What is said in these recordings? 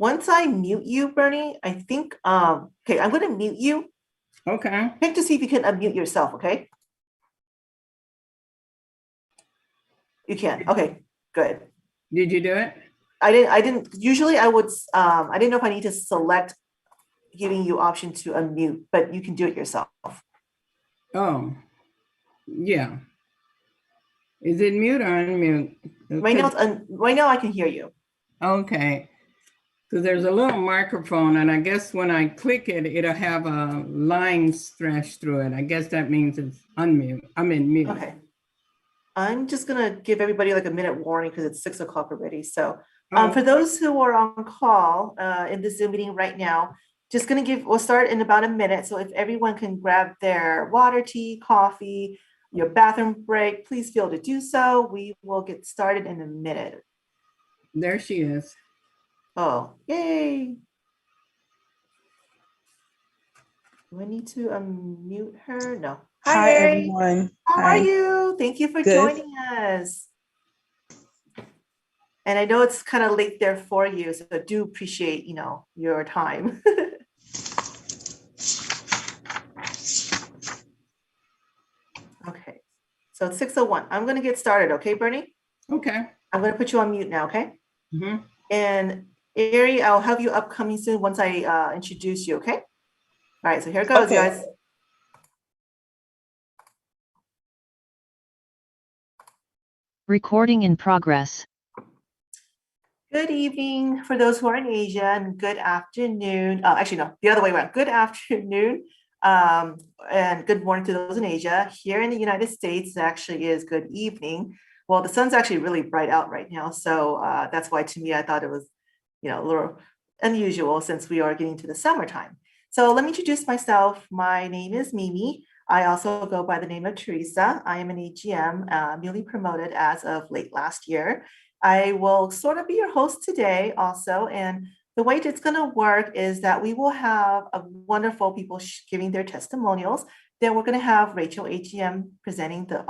Once I mute you, Bernie, I think, okay, I'm gonna mute you. Okay. Check to see if you can unmute yourself, okay? You can, okay, good. Did you do it? Usually I didn't know if I need to select giving you option to unmute, but you can do it yourself. Oh, yeah. Is it mute or unmute? Right now I can hear you. Okay. Because there's a little microphone, and I guess when I click it, it'll have a line stretched through it. I guess that means it's unmute. I'm in mute. Okay. I'm just gonna give everybody like a minute warning because it's 6 o'clock already. So Oh, for those who are on call in the Zoom meeting right now, we'll start in about a minute. So if everyone can grab their water, tea, coffee, your bathroom break, please feel to do so. We will get started in a minute. there she is. Oh, yay. Do I need to unmute her? No. Hi, Ari. everyone. How are you? Thank you for Good. joining us. And I know it's kind of late there for you, so I do appreciate, your time. Okay, so it's 6:01. I'm gonna get started, okay, Bernie? Okay. I'm gonna put you on mute now, okay? Mm-hmm. And Ari, I'll have you upcoming soon once I introduce you, okay? All right, so here it goes, Okay. guys. Recording in progress. Good evening for those who are in Asia, and good afternoon. Actually, no, the other way around. Good afternoon, and good morning to those in Asia. Here in the United States, it actually is good evening. Well, the sun's actually really bright out right now, so that's why to me I thought it was, a little unusual since we are getting to the summertime. So let me introduce myself. My name is Mimi. I also go by the name of Teresa. I am an AGM, newly promoted as of late last year. I will sort of be your host today also. And the way it's going to work is that we will have a wonderful people giving their testimonials. Then we're going to have Rachel AGM presenting the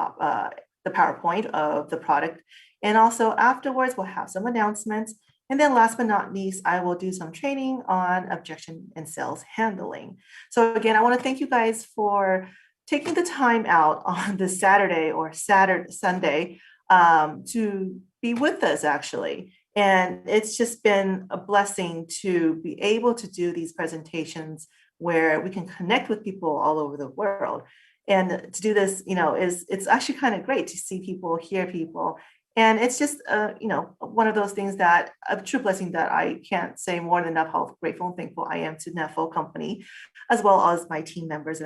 PowerPoint of the product. And also afterwards, we'll have some announcements. And then last but not least, I will do some training on objection and sales handling. So again, I want to thank you guys for taking the time out on this Saturday or Sunday to be with us actually. And it's just been a blessing to be able to do these presentations where we can connect with people all over the world. And to do this, it's actually kind of great to see people, hear people. And it's just, one of those things that a true blessing that I can't say more than enough how grateful and thankful I am to Neffel Company, as well as my team members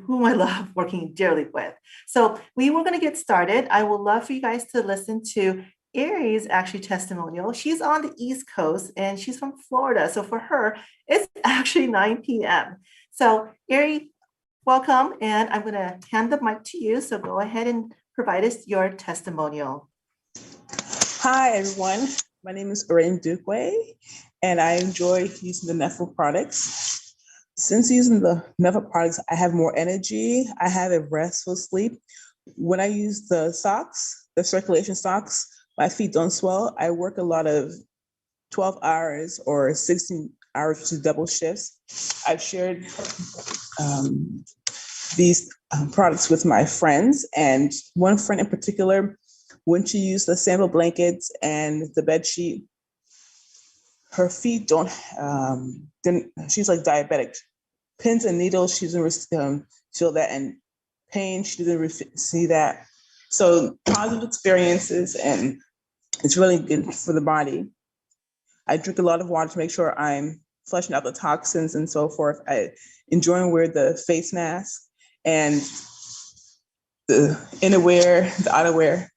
whom I love working dearly with. So we were going to get started. I would love for you guys to listen to Ari's actually testimonial. She's on the East Coast and she's from Florida. So for her, it's actually 9 p.m. So Ari, welcome. And I'm going to hand the mic to you. So go ahead and provide us your testimonial. Hi, everyone. My name is Orain Dukwe, and I enjoy using the Neffel products. Since using the Neffel products, I have more energy. I have a restful sleep. When I use the socks, the circulation socks, my feet don't swell. I work a lot of 12 hours or 16 hours to double shifts. I've shared these products with my friends, and one friend in particular, when she used the sample blankets and the bed sheet, her feet she's like diabetic. Pins and needles, she doesn't feel that, and pain, she doesn't see that. So positive experiences, and it's really good for the body. I drink a lot of water to make sure I'm flushing out the toxins and so forth. I enjoy wearing the face mask and the innerwear, the outerwear.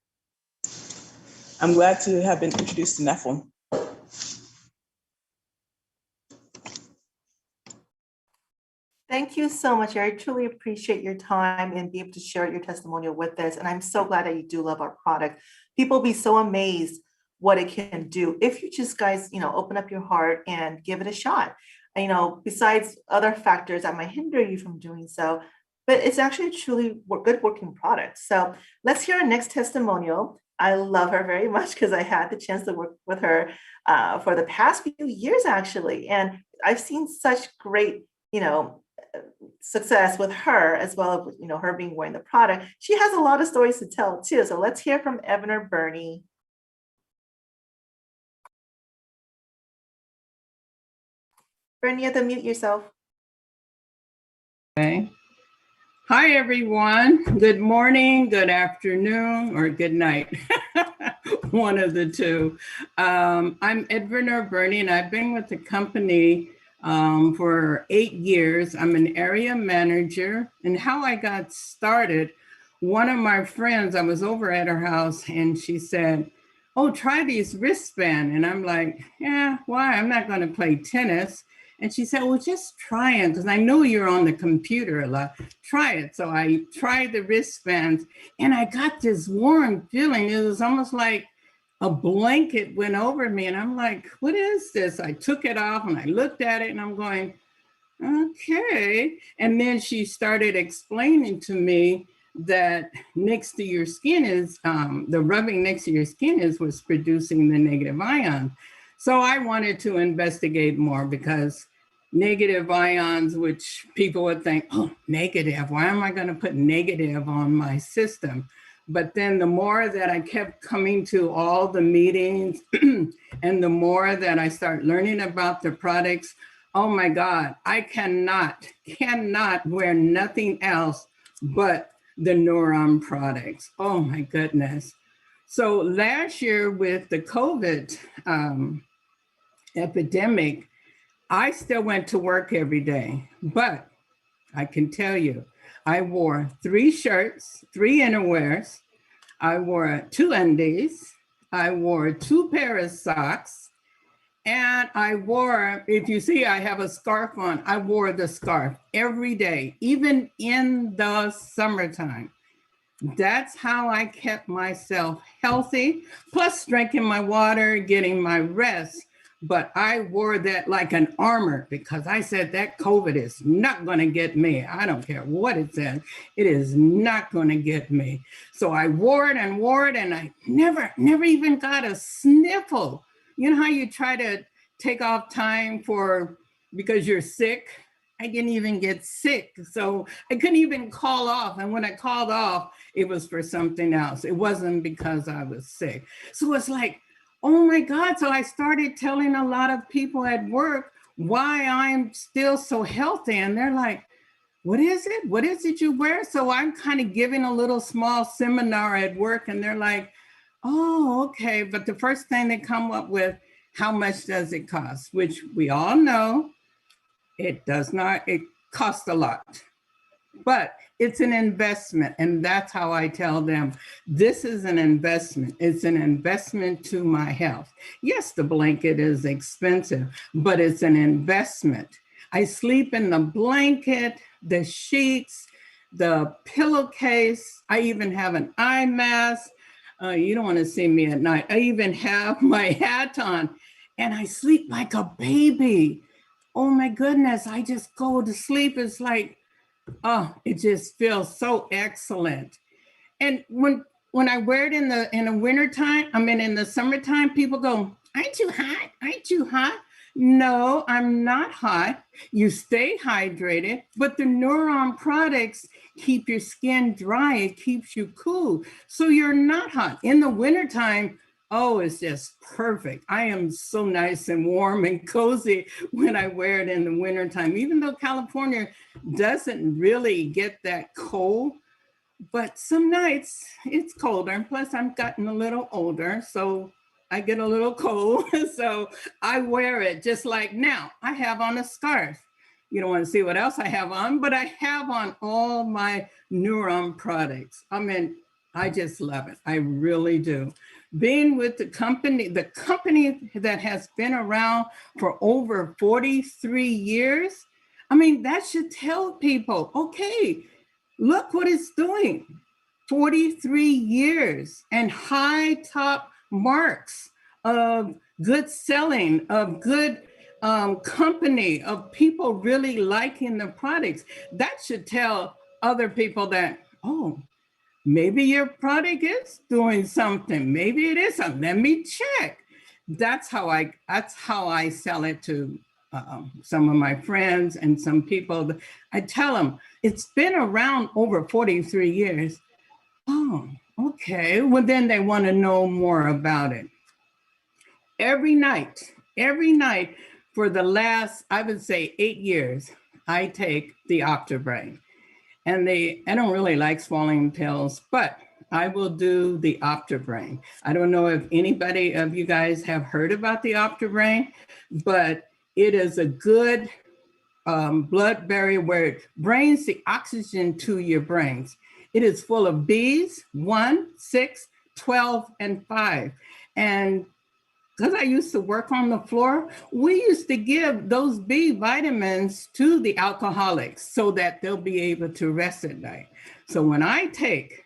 I'm glad to have been introduced to Neffel. Thank you so much. I truly appreciate your time and be able to share your testimonial with us. And I'm so glad that you do love our product. People will be so amazed what it can do if you just guys, open up your heart and give it a shot. Besides other factors that might hinder you from doing so, but it's actually a truly good working product. So let's hear our next testimonial. I love her very much because I had the chance to work with her for the past few years, actually. And I've seen such great, success with her as well as, her being wearing the product. She has a lot of stories to tell too. So let's hear from Evan or Bernie. Bernie, you have to mute yourself. Okay. Hi, everyone. Good morning, good afternoon, or good night. One of the two. I'm Edwina Bernie, and I've been with the company for 8 years. I'm an area manager. And how I got started, one of my friends, I was over at her house, and she said, "Oh, try these wristbands." And I'm like, "Yeah, why? I'm not going to play tennis." And she said, "Well, just try it, because I know you're on the computer a lot. Try it." So I tried the wristbands, and I got this warm feeling. It was almost like a blanket went over me. And I'm like, "What is this?" I took it off and I looked at it and I'm going, "Okay." And then she started explaining to me that next to your skin is, the rubbing next to your skin is what's producing the negative ion. So I wanted to investigate more, because negative ions, which people would think, "Oh, negative, why am I going to put negative on my system?" But then the more that I kept coming to all the meetings and the more that I start learning about the products, oh my God, I cannot wear nothing else but the Neuron products. Oh my goodness. So last year with the COVID epidemic, I still went to work every day, but I can tell you, I wore 3 shirts, 3 innerwears. I wore 2 undies. I wore 2 pairs of socks. And I wore, if you see, I have a scarf on. I wore the scarf every day, even in the summertime. That's how I kept myself healthy, plus drinking my water, getting my rest. But I wore that like an armor, because I said that COVID is not going to get me. I don't care what it says. It is not going to get me. So I wore it, and I never even got a sniffle. You know how you try to take off time because you're sick? I didn't even get sick. So I couldn't even call off. And when I called off, it was for something else. It wasn't because I was sick. So it's like, oh my God. So I started telling a lot of people at work why I'm still so healthy. And they're like, "What is it? What is it you wear?" So I'm kind of giving a little small seminar at work, and they're like, "Oh, okay." But the first thing they come up with, how much does it cost? Which we all know it does not, it costs a lot. But it's an investment. And that's how I tell them, this is an investment. It's an investment to my health. Yes, the blanket is expensive, but it's an investment. I sleep in the blanket, the sheets, the pillowcase. I even have an eye mask. You don't want to see me at night. I even have my hat on, and I sleep like a baby. Oh my goodness, I just go to sleep. It's like, oh, it just feels so excellent. And when I wear it in the wintertime, in the summertime, people go, "Aren't you hot? Aren't you hot?" No, I'm not hot. You stay hydrated, but the Neuron products keep your skin dry. It keeps you cool. So you're not hot. In the wintertime, oh, it's just perfect. I am so nice and warm and cozy when I wear it in the wintertime, even though California doesn't really get that cold. But some nights it's colder. And plus, I'm gotten a little older, so I get a little cold. So I wear it just like now. I have on a scarf. You don't want to see what else I have on, but I have on all my Neuron products. I just love it. I really do. Being with the company that has been around for over 43 years, that should tell people, okay, look what it's doing. 43 years and high top marks of good selling, of good company, of people really liking the products. That should tell other people that, oh, maybe your product is doing something. Maybe it is something. Let me check. That's how I sell it to some of my friends and some people. I tell them it's been around over 43 years. Oh, okay. Well, then they want to know more about it. Every night for the last, I would say 8 years, I take the Optibrain. And I don't really like swallowing pills, but I will do the Optibrain. I don't know if anybody of you guys have heard about the Optibrain, but it is a good blood barrier where it brings the oxygen to your brains. It is full of Bs, 1, 6, 12, and 5. And because I used to work on the floor, we used to give those B vitamins to the alcoholics so that they'll be able to rest at night. So when I take,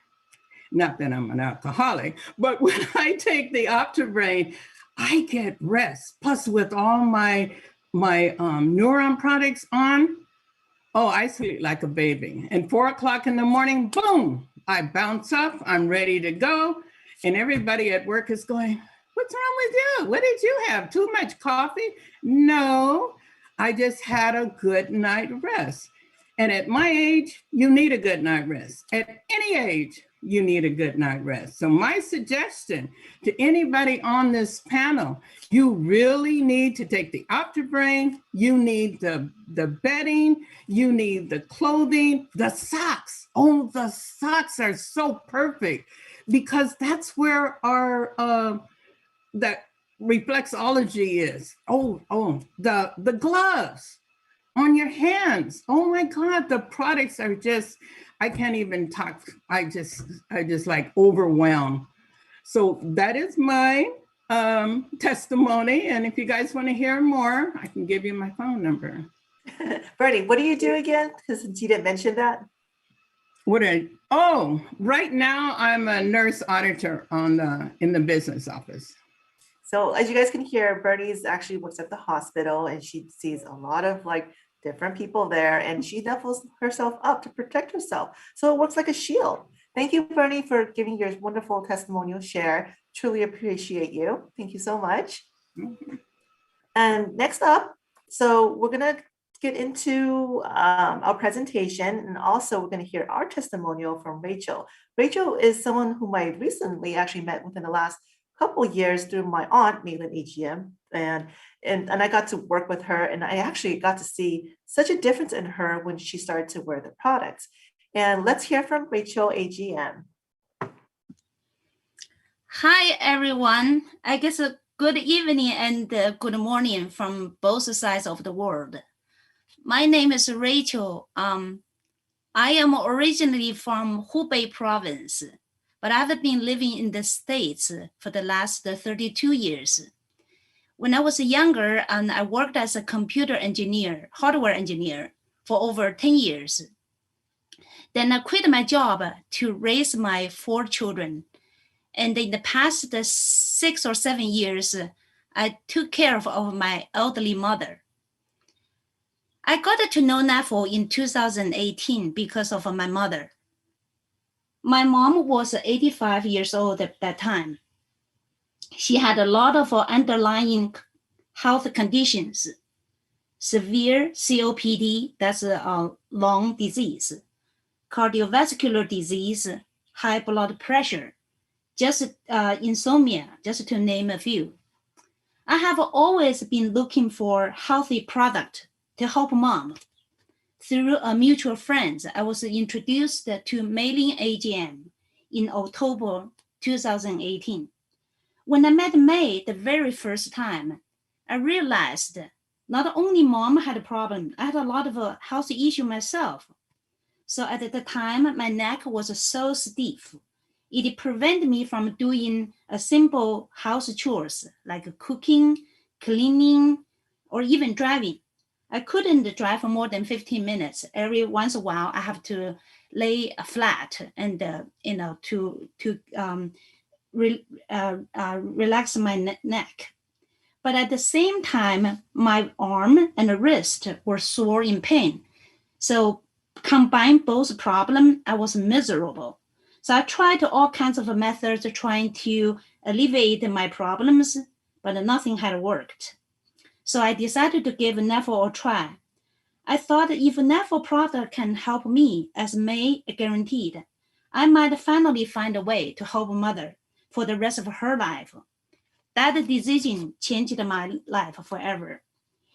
not that I'm an alcoholic, but when I take the Optibrain, I get rest. Plus with all my Neuron products on, oh, I sleep like a baby. And 4 o'clock in the morning, boom, I bounce up, I'm ready to go. And everybody at work is going, what's wrong with you? What did you have? Too much coffee? No, I just had a good night rest. And at my age, you need a good night rest. At any age, you need a good night rest. So my suggestion to anybody on this panel, you really need to take the Optibrain, you need the bedding, you need the clothing, the socks. Oh, the socks are so perfect because that's where our, that reflexology is. The gloves on your hands. Oh my God, the products are just, I can't even talk. I just like overwhelmed. So that is my testimony. And if you guys want to hear more, I can give you my phone number. Bernie, what do you do again? Because you didn't mention that. Right now I'm a nurse auditor in the business office. So as you guys can hear, Bernie's actually works at the hospital and she sees a lot of like different people there and she doubles herself up to protect herself. So it works like a shield. Thank you, Bernie, for giving your wonderful testimonial share. Truly appreciate you. Thank you so much. Mm-hmm. And next up, so we're gonna get into our presentation and also we're gonna hear our testimonial from Rachel. Rachel is someone whom I recently actually met within the last couple of years through my aunt, Maylin AGM, and I got to work with her and I actually got to see such a difference in her when she started to wear the products. And let's hear from Rachel AGM. Hi, everyone. I guess a good evening and good morning from both sides of the world. My name is Rachel. I am originally from Hubei province, but I've been living in the States for the last 32 years. When I was younger, I worked as a computer engineer, hardware engineer for over 10 years. Then I quit my job to raise my 4 children. And in the past 6 or 7 years, I took care of my elderly mother. I got to know NAFL in 2018 because of my mother. My mom was 85 years old at that time. She had a lot of underlying health conditions, severe COPD, that's a lung disease, cardiovascular disease, high blood pressure, just insomnia, just to name a few. I have always been looking for healthy product to help mom. Through a mutual friend, I was introduced to Maylin AGM in October 2018. When I met May the very first time, I realized not only mom had a problem, I had a lot of health issue myself. So at the time, my neck was so stiff. It prevented me from doing a simple house chores like cooking, cleaning, or even driving. I couldn't drive for more than 15 minutes. Every once in a while, I have to lay flat and relax my neck. But at the same time, my arm and wrist were sore in pain. So combine both problems, I was miserable. So I tried all kinds of methods trying to alleviate my problems, but nothing had worked. So I decided to give NAFO a try. I thought if NAFO product can help me, as May guaranteed, I might finally find a way to help mother for the rest of her life. That decision changed my life forever.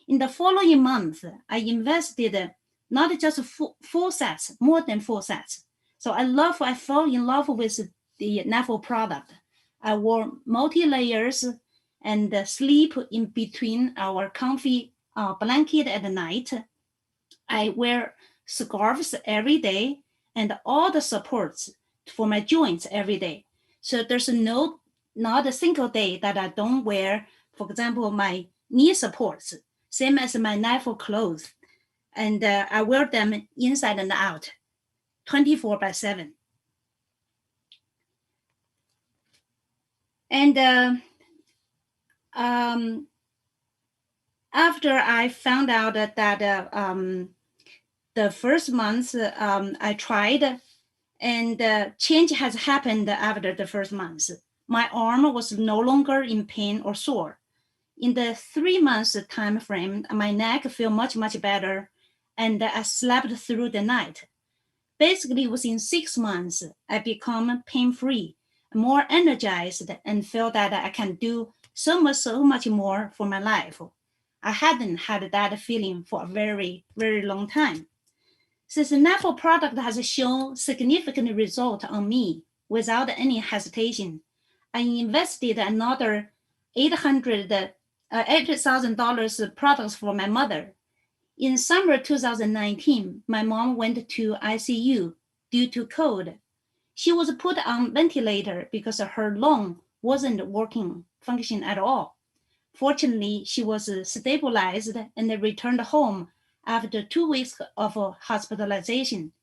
In the following month, I invested not just 4 sets, more than 4 sets. So I fell in love with the NAFO product. I wore multi-layers and sleep in between our comfy blanket at night. I wear scarves every day and all the supports for my joints every day. So there's not a single day that I don't wear, for example, my knee supports, same as my NAFO clothes. And I wear them inside and out, 24/7. And after I found out that the first month I tried, and change has happened after the first month. My arm was no longer in pain or sore. In the 3 months time frame, my neck felt much, much better, and I slept through the night. Basically, within 6 months, I become pain-free, more energized, and feel that I can do so much more for my life. I hadn't had that feeling for a very, very long time. Since the NAFO product has shown significant result on me without any hesitation, I invested another $8,000 products for my mother. In summer 2019, my mom went to ICU due to cold. She was put on ventilator because her lung wasn't functioning at all. Fortunately, she was stabilized and returned home after 2 weeks of hospitalization.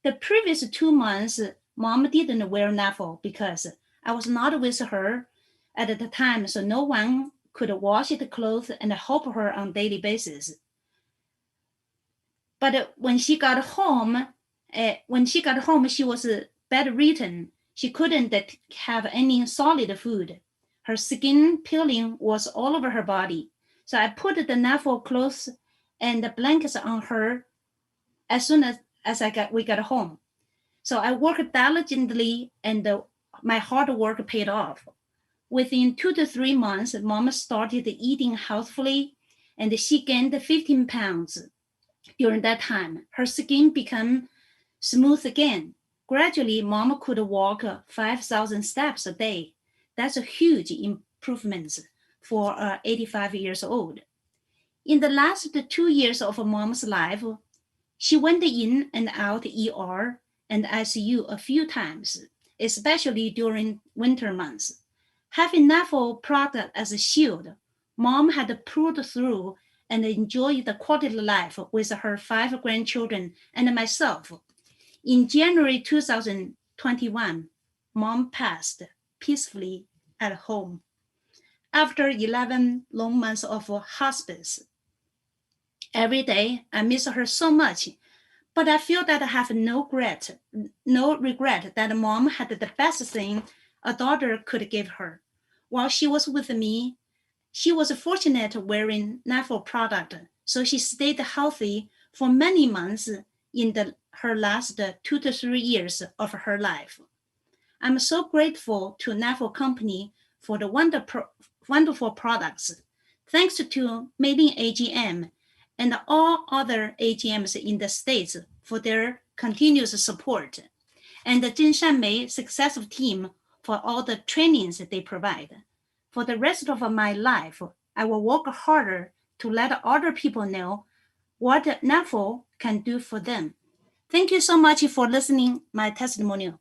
The previous 2 months, mom didn't wear NAFO because I was not with her at the time, so no one could wash the clothes and help her on a daily basis. But when she got home, she was bedridden. She couldn't have any solid food. Her skin peeling was all over her body. So I put the NAFO clothes and the blankets on her as soon as we got home. So I worked diligently, and my hard work paid off. Within 2 to 3 months, mom started eating healthfully, and she gained 15 pounds. During that time, her skin became smooth again. Gradually, mom could walk 5,000 steps a day. That's a huge improvement for 85 years old. In the last 2 years of mom's life, she went in and out ER and ICU a few times, especially during winter months. Having NAFO product as a shield, mom had pulled through and enjoyed the quality of life with her 5 grandchildren and myself. In January 2021, mom passed peacefully at home after 11 long months of hospice. Every day, I miss her so much, but I feel that I have no regret that mom had the best thing a daughter could give her. While she was with me, she was fortunate wearing NAFO product, so she stayed healthy for many months in her last 2 to 3 years of her life. I'm so grateful to NAFO company for the wonderful products. Thanks to Meilin AGM and all other AGMs in the States for their continuous support, and the Zhen Shanmei successful team for all the trainings that they provide. For the rest of my life, I will work harder to let other people know what NAFO can do for them. Thank you so much for listening my testimonial.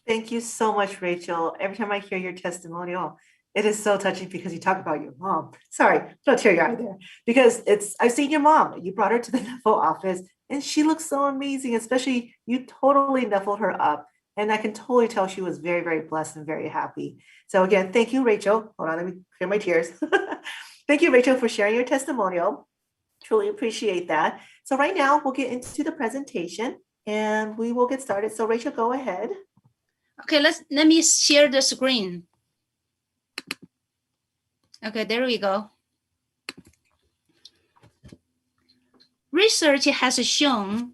Thank you so much, Rachel. Every time I hear your testimonial, it is so touching because you talk about your mom. Sorry, no tear-eye there. Because I've seen your mom. You brought her to the NAFO office and she looks so amazing, especially you totally NAFO'd her up. And I can totally tell she was very, very blessed and very happy. So again, thank you, Rachel. Hold on, let me clear my tears. Thank you, Rachel, for sharing your testimonial. Truly appreciate that. So right now we'll get into the presentation. And we will get started. So Rachel, go ahead. Okay, let me share the screen. Okay, there we go. Research has shown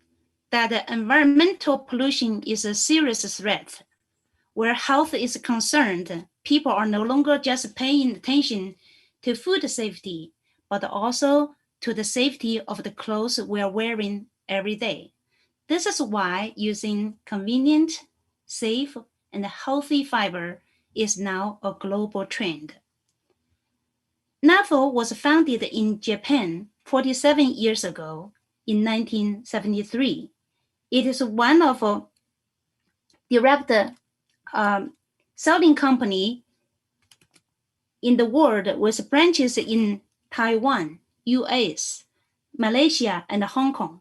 that environmental pollution is a serious threat. Where health is concerned, people are no longer just paying attention to food safety, but also to the safety of the clothes we are wearing every day. This is why using convenient, safe, and healthy fiber is now a global trend. NAFO was founded in Japan 47 years ago in 1973. It is one of direct selling company in the world with branches in Taiwan, US, Malaysia, and Hong Kong.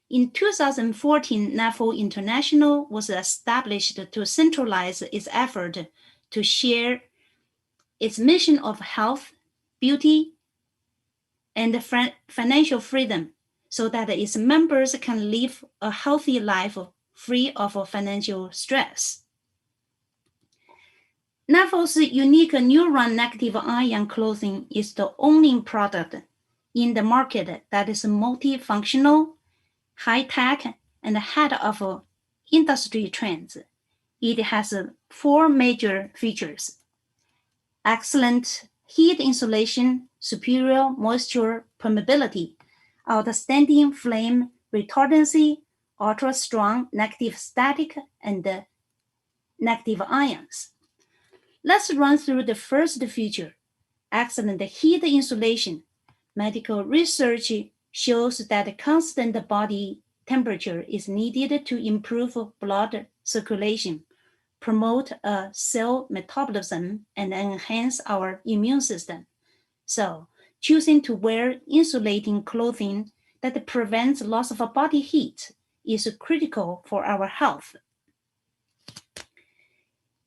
In 2014, NAFO International was established to centralize its effort to share its mission of health, beauty, and financial freedom so that its members can live a healthy life free of financial stress. NAFO's unique Neuron negative ion clothing is the only product in the market that is multifunctional, high-tech, and ahead of industry trends. It has 4 major features: excellent heat insulation, superior moisture permeability, outstanding flame retardancy, ultra-strong negative static, and negative ions. Let's run through the first feature, excellent heat insulation. Medical research shows that constant body temperature is needed to improve blood circulation, promote cell metabolism, and enhance our immune system. So, choosing to wear insulating clothing that prevents loss of body heat is critical for our health.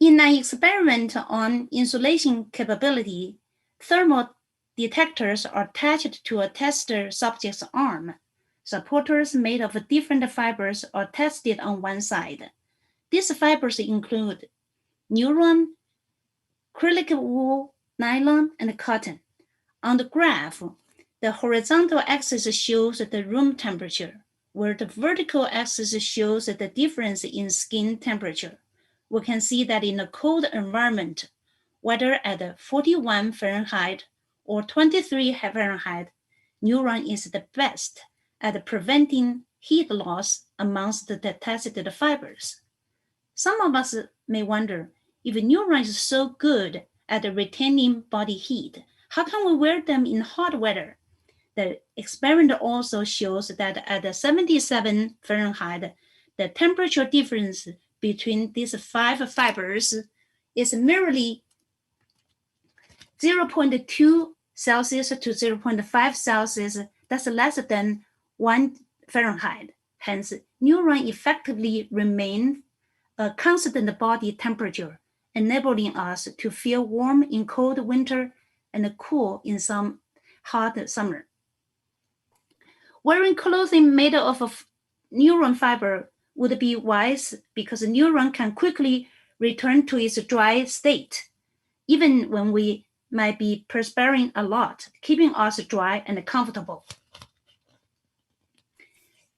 In an experiment on insulation capability, thermal detectors are attached to a tester subject's arm. Supporters made of different fibers are tested on one side. These fibers include Neuron, acrylic wool, nylon, and cotton. On the graph, the horizontal axis shows the room temperature, where the vertical axis shows the difference in skin temperature. We can see that in a cold environment, whether at 41 Fahrenheit or 23 Fahrenheit, Neuron is the best at preventing heat loss amongst the tested fibers. Some of us may wonder, if Neuron is so good at retaining body heat, how can we wear them in hot weather? The experiment also shows that at 77 Fahrenheit, the temperature difference between these 5 fibers is merely 0.2 Celsius to 0.5 Celsius. That's less than 1 Fahrenheit. Hence, Neuron effectively remain a constant body temperature, enabling us to feel warm in cold winter and cool in some hot summer. Wearing clothing made of Neuron fiber would be wise because Neuron can quickly return to its dry state, even when we might be perspiring a lot, keeping us dry and comfortable.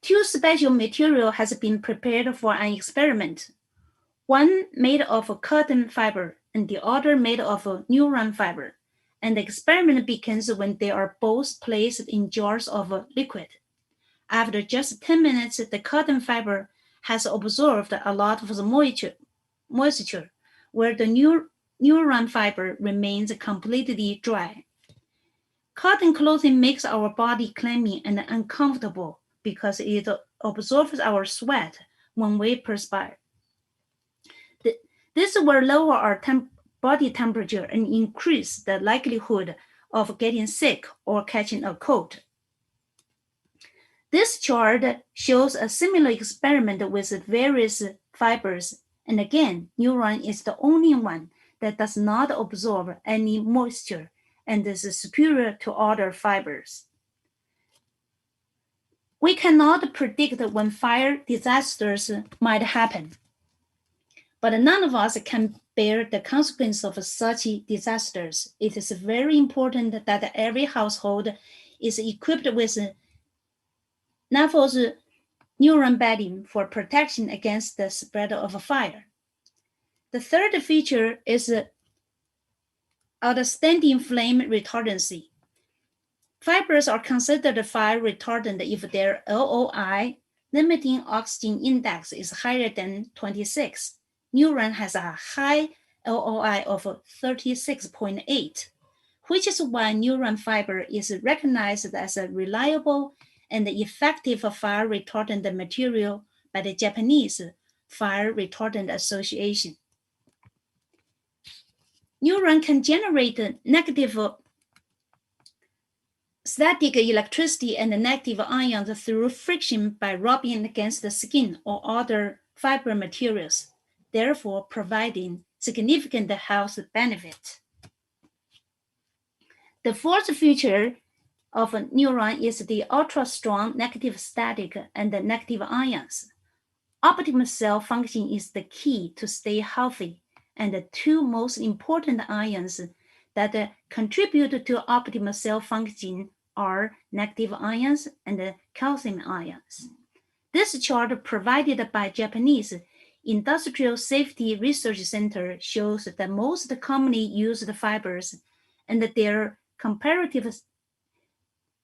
2 special materials has been prepared for an experiment. One made of cotton fiber and the other made of Neuron fiber. And the experiment begins when they are both placed in jars of liquid. After just 10 minutes, the cotton fiber has absorbed a lot of the moisture, where the Neuron fiber remains completely dry. Cotton clothing makes our body clammy and uncomfortable because it absorbs our sweat when we perspire. This will lower our body temperature and increase the likelihood of getting sick or catching a cold. This chart shows a similar experiment with various fibers, and again, Neuron is the only one that does not absorb any moisture and is superior to other fibers. We cannot predict when fire disasters might happen, but none of us can bear the consequence of such disasters. It is very important that every household is equipped with NAFO's neuron bedding for protection against the spread of fire. The third feature is outstanding flame retardancy. Fibers are considered fire retardant if their LOI, limiting oxygen index, is higher than 26. Neuron has a high LOI of 36.8, which is why neuron fiber is recognized as a reliable and effective fire retardant material by the Japanese Fire Retardant Association. Neuron can generate negative static electricity and negative ions through friction by rubbing against the skin or other fiber materials, therefore providing significant health benefit. The fourth feature of a neuron is the ultra-strong negative static and the negative ions. Optimal cell function is the key to stay healthy, and the two most important ions that contribute to optimal cell function are negative ions and calcium ions. This chart provided by Japanese Industrial Safety Research Center shows the most commonly used fibers and their comparative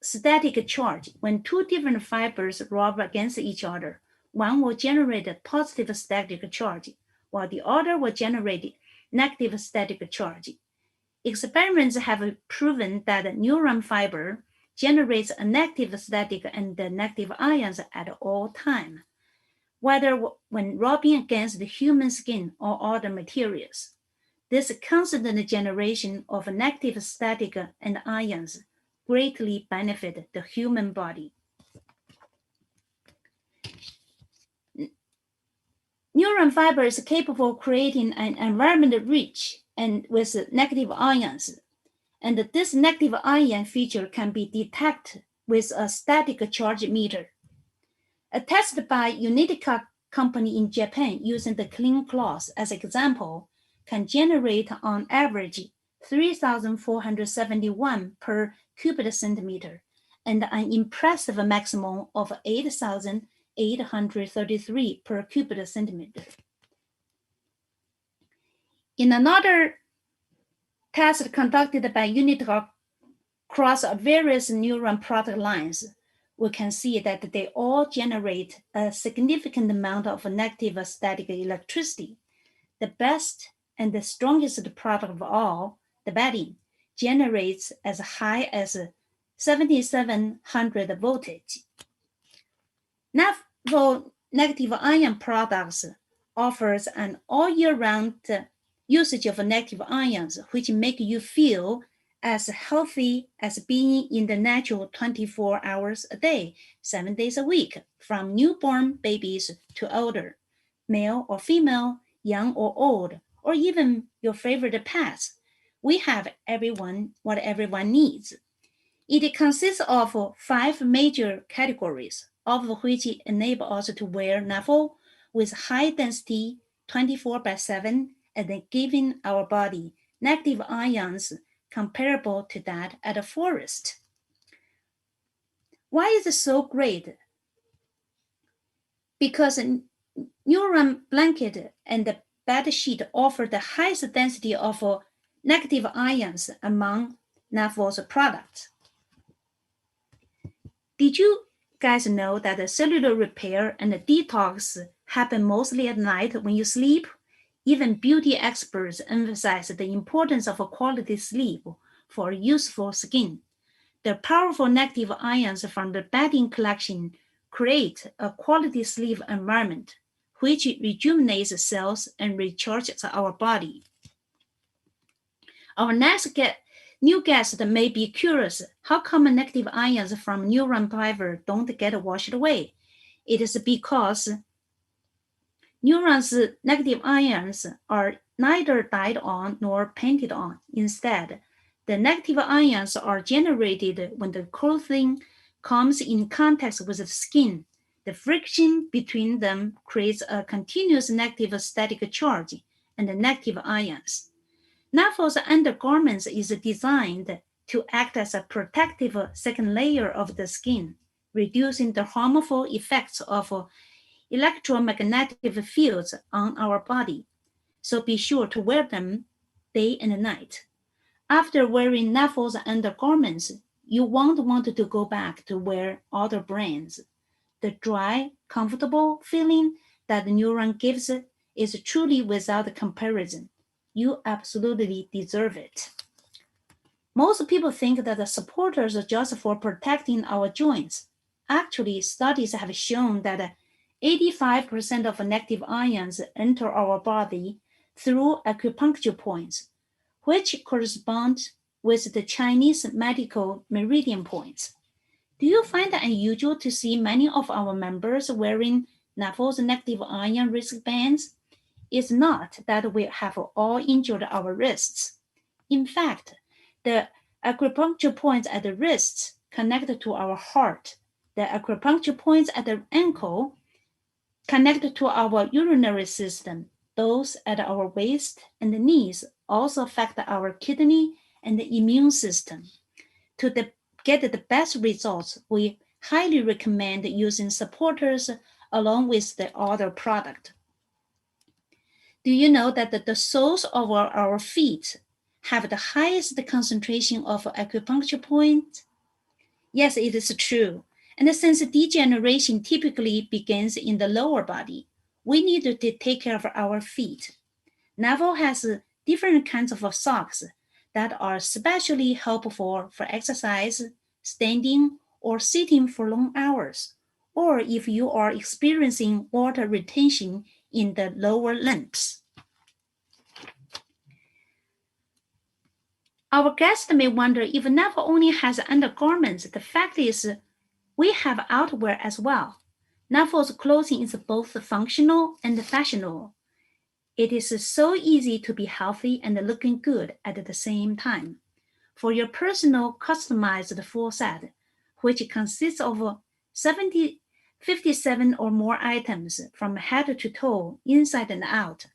static charge. When two different fibers rub against each other, one will generate a positive static charge, while the other will generate negative static charge. Experiments have proven that neuron fiber generates a negative static and negative ions at all times, whether when rubbing against the human skin or other materials. This constant generation of negative static and ions greatly benefit the human body. Neuron fiber is capable of creating an environment rich and with negative ions, and this negative ion feature can be detected with a static charge meter. A test by Unitica company in Japan using the clean cloth as an example can generate on average 3,471 per cubic centimeter and an impressive maximum of 8,833 per cubic centimeter. In another test conducted by Unitica across various neuron product lines, we can see that they all generate a significant amount of negative static electricity. The best and the strongest product of all, the bedding, generates as high as 7,700 voltage. NAFO negative ion products offers an all-year-round usage of negative ions, which make you feel as healthy as being in the natural 24 hours a day, 7 days a week, from newborn babies to older, male or female, young or old, or even your favorite pets. We have what everyone needs. It consists of 5 major categories, all of which enable us to wear NAFO with high density 24/7 and then giving our body negative ions comparable to that at a forest. Why is it so great? Because neuron blanket and the bed sheet offer the highest density of negative ions among NAFO's products. Did you guys know that the cellular repair and the detox happen mostly at night when you sleep? Even beauty experts emphasize the importance of a quality sleep for useful skin. The powerful negative ions from the bedding collection create a quality sleep environment, which rejuvenates cells and recharges our body. Our next new guest may be curious, how come negative ions from neuron fiber don't get washed away? It is because neurons' negative ions are neither dyed on nor painted on. Instead, the negative ions are generated when the clothing comes in contact with the skin, the friction between them creates a continuous negative static charge and negative ions. NAFL's undergarments is designed to act as a protective second layer of the skin, reducing the harmful effects of electromagnetic fields on our body. So be sure to wear them day and night. After wearing NAFL's undergarments, you won't want to go back to wear other brands. The dry, comfortable feeling that Neuron gives is truly without comparison. You absolutely deserve it. Most people think that the supporters are just for protecting our joints. Actually, studies have shown that 85% of negative ions enter our body through acupuncture points, which correspond with the Chinese medical meridian points. Do you find it unusual to see many of our members wearing NAFL's negative ion wristbands? It's not that we have all injured our wrists. In fact, the acupuncture points at the wrists connect to our heart. The acupuncture points at the ankle connect to our urinary system. Those at our waist and the knees also affect our kidney and the immune system. To get the best results, we highly recommend using supporters along with the other product. Do you know that the soles of our feet have the highest concentration of acupuncture points? Yes, it is true. And since degeneration typically begins in the lower body, we need to take care of our feet. NAFL has different kinds of socks that are especially helpful for exercise, standing, or sitting for long hours, or if you are experiencing water retention in the lower limbs. Our guest may wonder if NAFL only has undergarments. The fact is, we have outerwear as well. NAFL's clothing is both functional and fashionable. It is so easy to be healthy and looking good at the same time. For your personal customized full set, which consists of 57 or more items from head to toe, inside and out,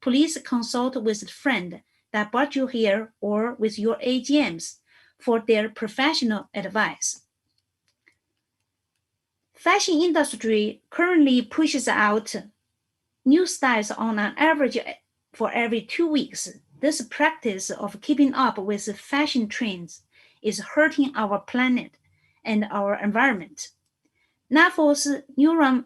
please consult with a friend that brought you here or with your AGMs for their professional advice. Fashion industry currently pushes out new styles on an average for every 2 weeks. This practice of keeping up with fashion trends is hurting our planet and our environment. NAFL's Neuron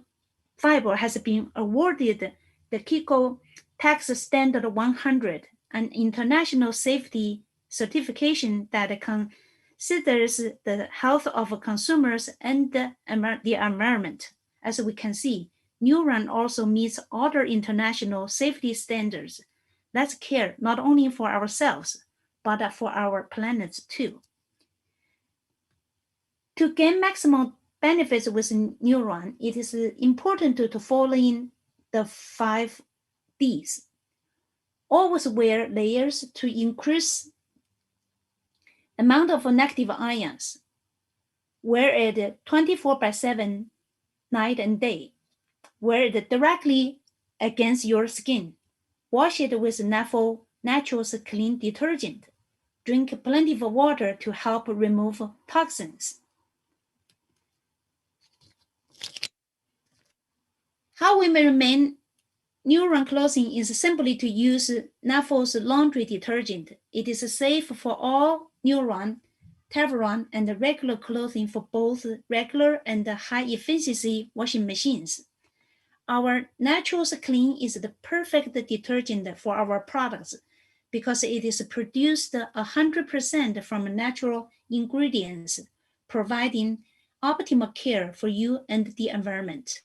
fiber has been awarded the Kiko Tax Standard 100, an international safety certification that considers the health of consumers and the environment. As we can see, Neuron also meets other international safety standards. Let's care not only for ourselves, but for our planet too. To gain maximum benefits with Neuron, it is important to follow in the 5 Ds. Always wear layers to increase amount of negative ions. Wear it 24/7, night and day. Wear it directly against your skin. Wash it with NAFL Naturals Clean Detergent. Drink plenty of water to help remove toxins. How we may remain Neuron clothing is simply to use NAFL's laundry detergent. It is safe for all Neuron, Teflon, and regular clothing for both regular and high-efficiency washing machines. Our Naturals Clean is the perfect detergent for our products because it is produced 100% from natural ingredients, providing optimal care for you and the environment.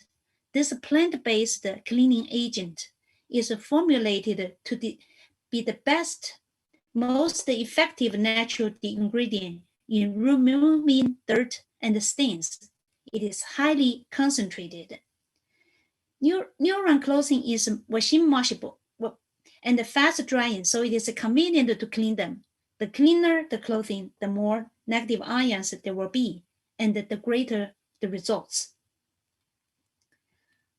This plant-based cleaning agent is formulated to be the best, most effective natural ingredient in removing dirt and stains. It is highly concentrated. Neuron clothing is machine washable and fast drying, so it is convenient to clean them. The cleaner the clothing, the more negative ions there will be, and the greater the results.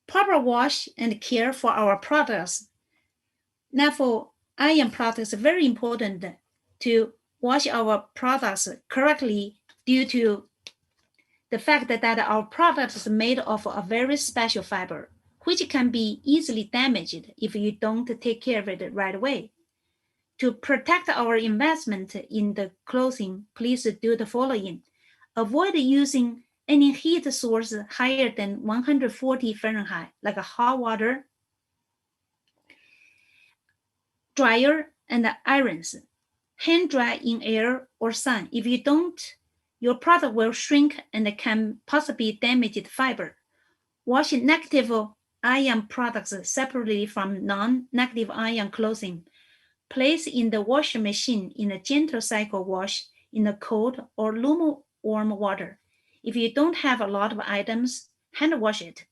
Proper wash and care for our products. Therefore, iron products are very important to wash our products correctly due to the fact that our product is made of a very special fiber, which can be easily damaged if you don't take care of it right away. To protect our investment in the clothing, please do the following. Avoid using any heat source higher than 140 Fahrenheit, like hot water, dryer, and irons. Hand dry in air or sun. If you don't, your product will shrink and can possibly damage the fiber. Wash negative ion products separately from non-negative ion clothing. Place in the washing machine in a gentle cycle wash in the cold or lukewarm water. If you don't have a lot of items, hand wash it.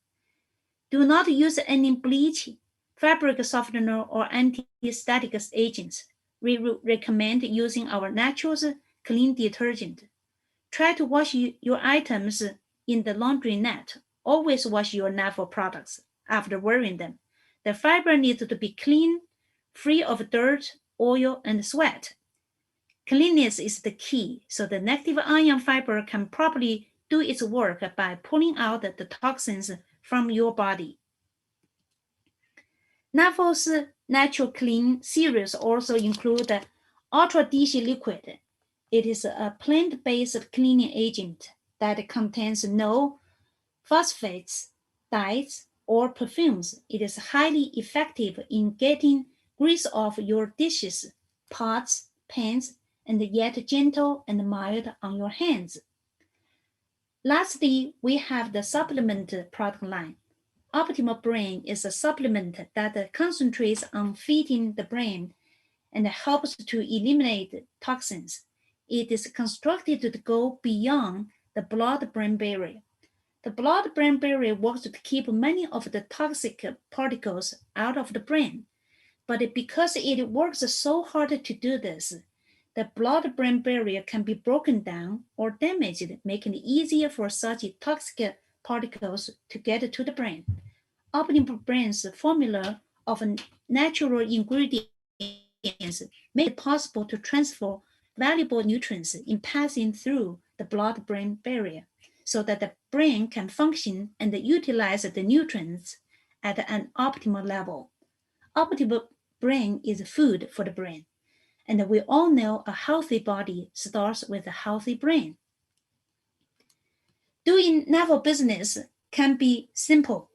Do not use any bleach, fabric softener, or anti-static agents. We recommend using our natural clean detergent. Try to wash your items in the laundry net. Always wash your navel products after wearing them. The fiber needs to be clean, free of dirt, oil, and sweat. Cleanliness is the key, so the negative ion fiber can properly do its work by pulling out the toxins from your body. Navel's Natural Clean series also include Ultra DC Liquid. It is a plant-based cleaning agent that contains no phosphates, dyes, or perfumes. It is highly effective in getting grease off your dishes, pots, pans, and yet gentle and mild on your hands. Lastly, we have the supplement product line. Optimal Brain is a supplement that concentrates on feeding the brain and helps to eliminate toxins. It is constructed to go beyond the blood-brain barrier. The blood-brain barrier works to keep many of the toxic particles out of the brain. But because it works so hard to do this, the blood-brain barrier can be broken down or damaged, making it easier for such toxic particles to get to the brain. Optimal Brain's formula of natural ingredients make it possible to transfer valuable nutrients in passing through the blood-brain barrier so that the brain can function and utilize the nutrients at an optimal level. Optimal Brain is food for the brain, and we all know a healthy body starts with a healthy brain. Doing navel business can be simple.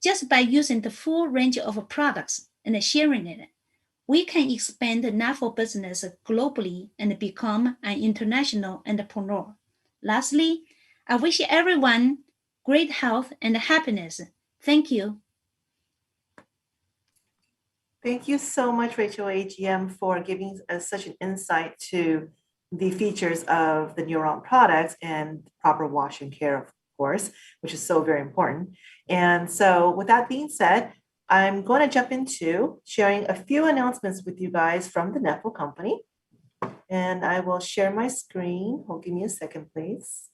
Just by using the full range of products and sharing it, we can expand the navel business globally and become an international entrepreneur. Lastly, I wish everyone great health and happiness. Thank you. Thank you so much, Rachel AGM, for giving us such an insight to the features of the Neuron products and proper wash and care, of course, which is so very important. And so with that being said, I'm going to jump into sharing a few announcements with you guys from the Nephil company. And I will share my screen. Hold, give me a second, please.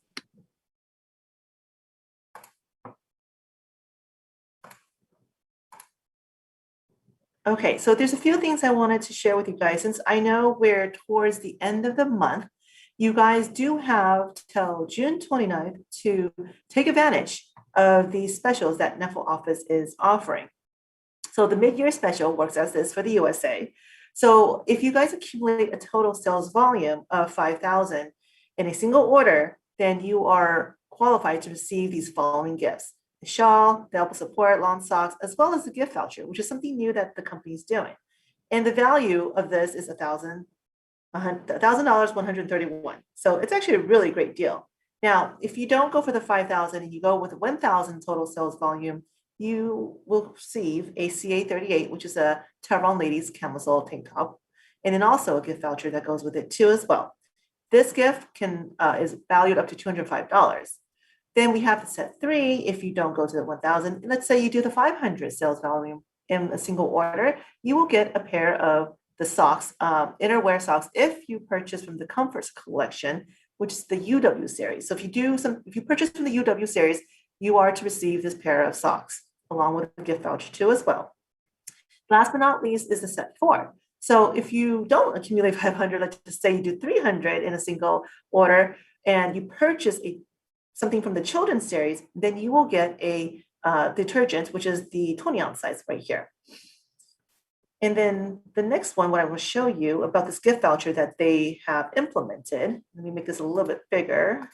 Okay, so there's a few things I wanted to share with you guys. Since I know we're towards the end of the month, you guys do have till June 29th to take advantage of these specials that Nephil office is offering. So the mid-year special works as this for the USA. So if you guys accumulate a total sales volume of 5,000 in a single order, then you are qualified to receive these following gifts: the shawl, the elbow support, long socks, as well as the gift voucher, which is something new that the company is doing. And the value of this is $1,131. So it's actually a really great deal. Now, if you don't go for the 5,000 and you go with 1,000 total sales volume, you will receive a CA38, which is a Tyrone Ladies camisole tank top, and then also a gift voucher that goes with it too as well. This gift is valued up to $205. Then we have the set 3. If you don't go to the 1,000, let's say you do the 500 sales volume in a single order, you will get a pair of the socks, innerwear socks, if you purchase from the Comforts collection, which is the UW series. So if you purchase from the UW series, you are to receive this pair of socks along with a gift voucher too as well. Last but not least is the set 4. So if you don't accumulate 500, let's just say you do 300 in a single order and you purchase something from the children's series, then you will get a detergent, which is the 20-ounce size right here. And then the next one, what I will show you about this gift voucher that they have implemented. Let me make this a little bit bigger.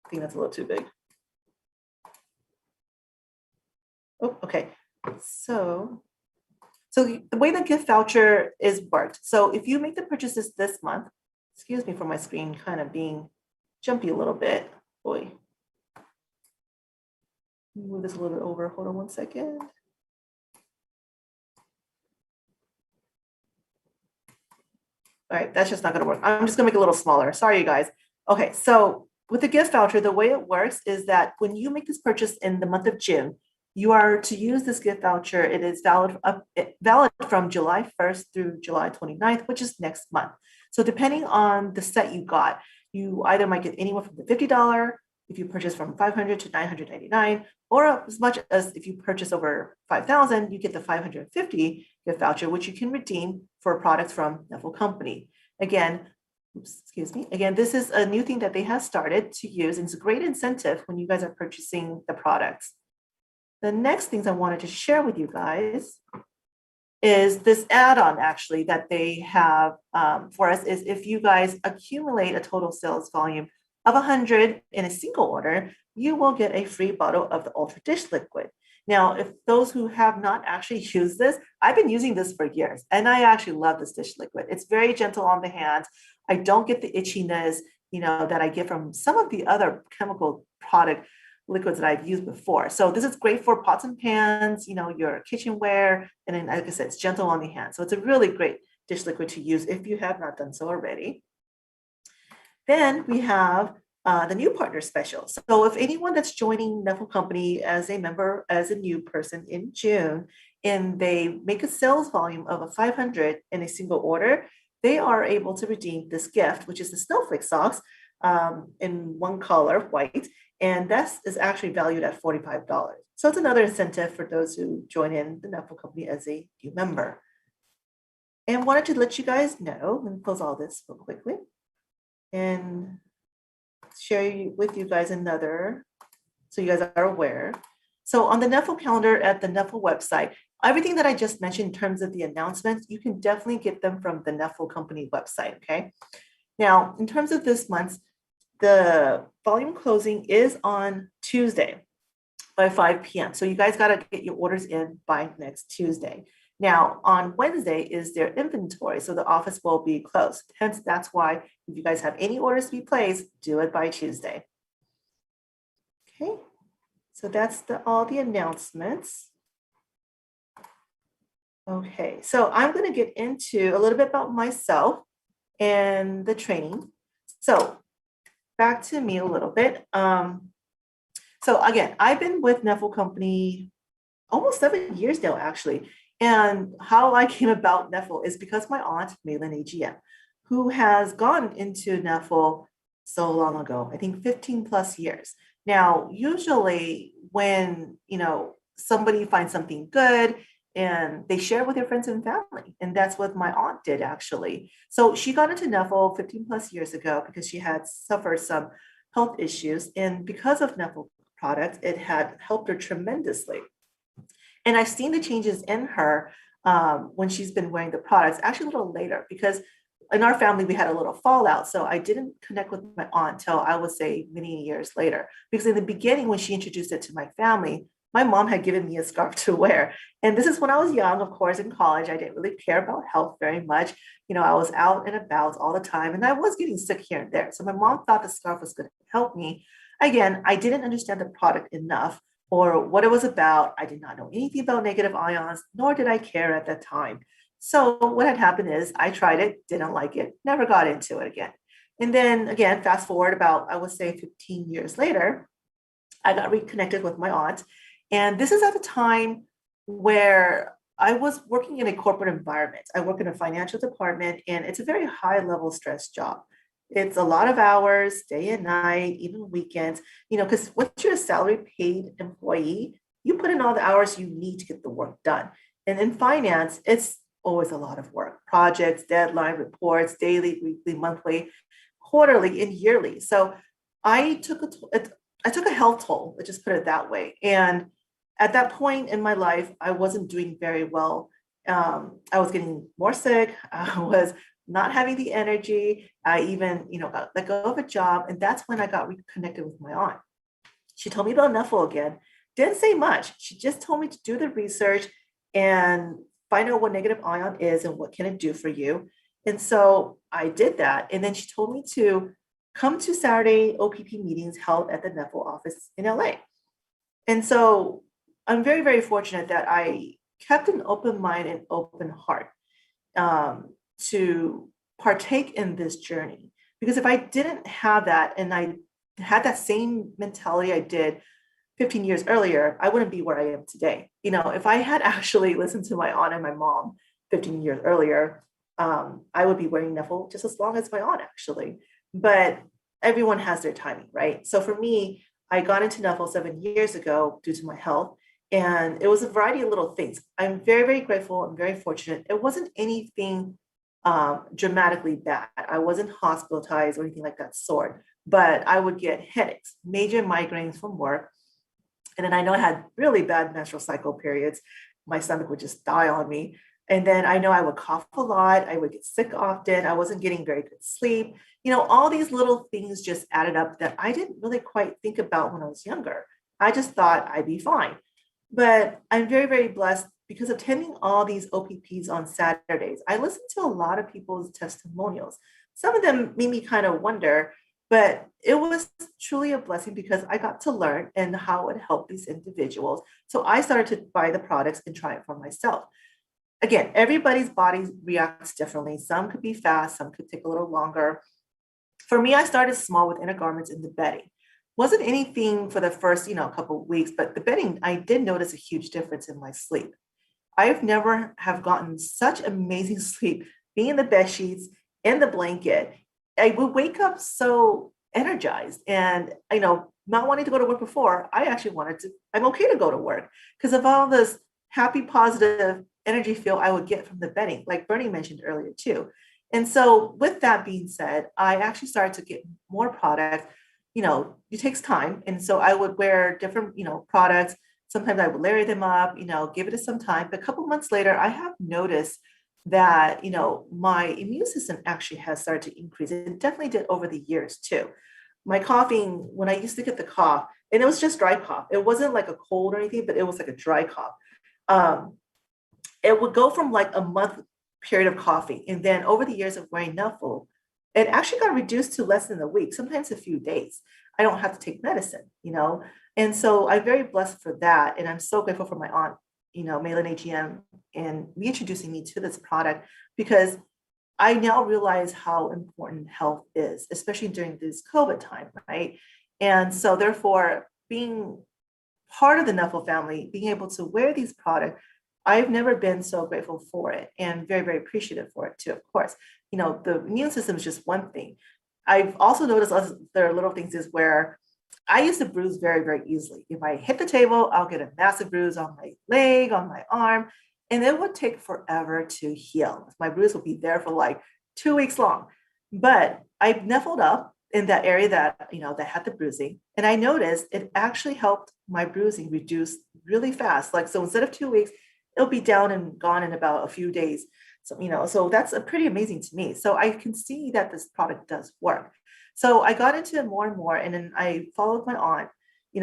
I think that's a little too big. Oh, okay. So the way the gift voucher is worked. So if you make the purchases this month, excuse me for my screen kind of being jumpy a little bit. Boy. Move this a little bit over. Hold on one second. All right, that's just not going to work. I'm just going to make it a little smaller. Sorry, you guys. Okay, so with the gift voucher, the way it works is that when you make this purchase in the month of June, you are to use this gift voucher. It is valid from July 1st through July 29th, which is next month. So depending on the set you got, you either might get anywhere from the $50 if you purchase from $500 to $999, or as much as if you purchase over $5,000, you get the $550 gift voucher, which you can redeem for products from Neville Company. Again, this is a new thing that they have started to use, and it's a great incentive when you guys are purchasing the products. The next things I wanted to share with you guys is this add-on actually that they have for us is if you guys accumulate a total sales volume of 100 in a single order, you will get a free bottle of the Ultra Dish Liquid. Now, if those who have not actually used this, I've been using this for years, and I actually love this dish liquid. It's very gentle on the hands. I don't get the itchiness, that I get from some of the other chemical product liquids that I've used before. So this is great for pots and pans, your kitchenware, and then, like I said, it's gentle on the hands. So it's a really great dish liquid to use if you have not done so already. Then we have the new partner special. So if anyone that's joining Neville Company as a member, as a new person in June, and they make a sales volume of a 500 in a single order, they are able to redeem this gift, which is the Snowflake socks in one color, white, and that is actually valued at $45. So it's another incentive for those who join in the Neville Company as a new member. And wanted to let you guys know, let me close all this real quickly, and share with you guys another, so you guys are aware. So on the Neville calendar at the Neville website, everything that I just mentioned in terms of the announcements, you can definitely get them from the Neville Company website, okay? Now, in terms of this month, the volume closing is on Tuesday by 5 p.m. So you guys got to get your orders in by next Tuesday. Now, on Wednesday is their inventory, so the office will be closed. Hence, that's why if you guys have any orders to be placed, do it by Tuesday. Okay, so that's all the announcements. Okay, so I'm going to get into a little bit about myself and the training. So back to me a little bit. So again, I've been with Neville Company almost 7 years now, actually. And how I came about Neville is because my aunt, Malin AGM, who has gone into Neville so long ago, I think 15 plus years. Now, usually when, somebody finds something good and they share with their friends and family, and that's what my aunt did actually. So she got into Neville 15 plus years ago because she had suffered some health issues. And because of Neville products, it had helped her tremendously. And I've seen the changes in her when she's been wearing the products, actually a little later, because in our family, we had a little fallout. So I didn't connect with my aunt until I would say many years later, because in the beginning, when she introduced it to my family, my mom had given me a scarf to wear. And this is when I was young, of course, in college. I didn't really care about health very much. I was out and about all the time, and I was getting sick here and there. So my mom thought the scarf was going to help me. Again, I didn't understand the product enough or what it was about. I did not know anything about negative ions, nor did I care at that time. So what had happened is I tried it, didn't like it, never got into it again. And then again, fast forward about, I would say 15 years later, I got reconnected with my aunt. And this is at a time where I was working in a corporate environment. I work in a financial department, and it's a very high level stress job. It's a lot of hours, day and night, even weekends, because once you're a salary paid employee, you put in all the hours you need to get the work done. And in finance, it's always a lot of work, projects, deadline, reports, daily, weekly, monthly, quarterly, and yearly. So I took I took a health toll, let's just put it that way. And at that point in my life, I wasn't doing very well. I was getting more sick. I was not having the energy. I even, got let go of a job. And that's when I got reconnected with my aunt. She told me about Nuffle again. Didn't say much. She just told me to do the research and find out what negative ion is and what can it do for you. And so I did that. And then she told me to come to Saturday OPP meetings held at the Nuffle office in LA. And so I'm very, very fortunate that I kept an open mind and open heart to partake in this journey. Because if I didn't have that and I had that same mentality I did 15 years earlier, I wouldn't be where I am today. If I had actually listened to my aunt and my mom 15 years earlier, I would be wearing Nuffle just as long as my aunt actually. But everyone has their timing, right? So for me, I got into Nuffle 7 years ago due to my health. And it was a variety of little things. I'm very, very grateful. I'm very fortunate. It wasn't anything dramatically bad. I wasn't hospitalized or anything like that sort, but I would get headaches, major migraines from work. And then I know I had really bad menstrual cycle periods. My stomach would just die on me. And then I know I would cough a lot. I would get sick often. I wasn't getting very good sleep. All these little things just added up that I didn't really quite think about when I was younger. I just thought I'd be fine. But I'm very, very blessed because attending all these OPPs on Saturdays, I listened to a lot of people's testimonials. Some of them made me kind of wonder, but it was truly a blessing because I got to learn and how it helped these individuals. So I started to buy the products and try it for myself. Again, everybody's body reacts differently. Some could be fast, some could take a little longer. For me, I started small with inner garments and the bedding. Wasn't anything for the first, couple of weeks, but the bedding, I did notice a huge difference in my sleep. I've never have gotten such amazing sleep being in the bed sheets and the blanket. I would wake up so energized and, not wanting to go to work before, I actually I'm okay to go to work because of all this happy, positive energy feel I would get from the bedding, like Bernie mentioned earlier too. And so with that being said, I actually started to get more products. It takes time. And so I would wear different, products. Sometimes I would layer them up, give it some time. But a couple months later, I have noticed that, my immune system actually has started to increase. It definitely did over the years too. My coughing, when I used to get the cough, and it was just dry cough. It wasn't like a cold or anything, but it was like a dry cough. It would go from like a month period of coughing. And then over the years of wearing Nuffle, it actually got reduced to less than a week, sometimes a few days. I don't have to take medicine, And so I'm very blessed for that. And I'm so grateful for my aunt, Malin AGM, and reintroducing me to this product because I now realize how important health is, especially during this COVID time, right? And so therefore, being part of the Nuffle family, being able to wear these products, I've never been so grateful for it and very, very appreciative for it too, of course. The immune system is just one thing. I've also noticed there are little things is where I used to bruise very, very easily. If I hit the table, I'll get a massive bruise on my leg, on my arm, and it would take forever to heal. My bruise will be there for like 2 weeks long. But I Nuffled up in that area that, that had the bruising. And I noticed it actually helped my bruising reduce really fast. So instead of 2 weeks, it'll be down and gone in about a few days. So, so that's a pretty amazing to me. So I can see that this product does work. So I got into it more and more, and then I followed my aunt,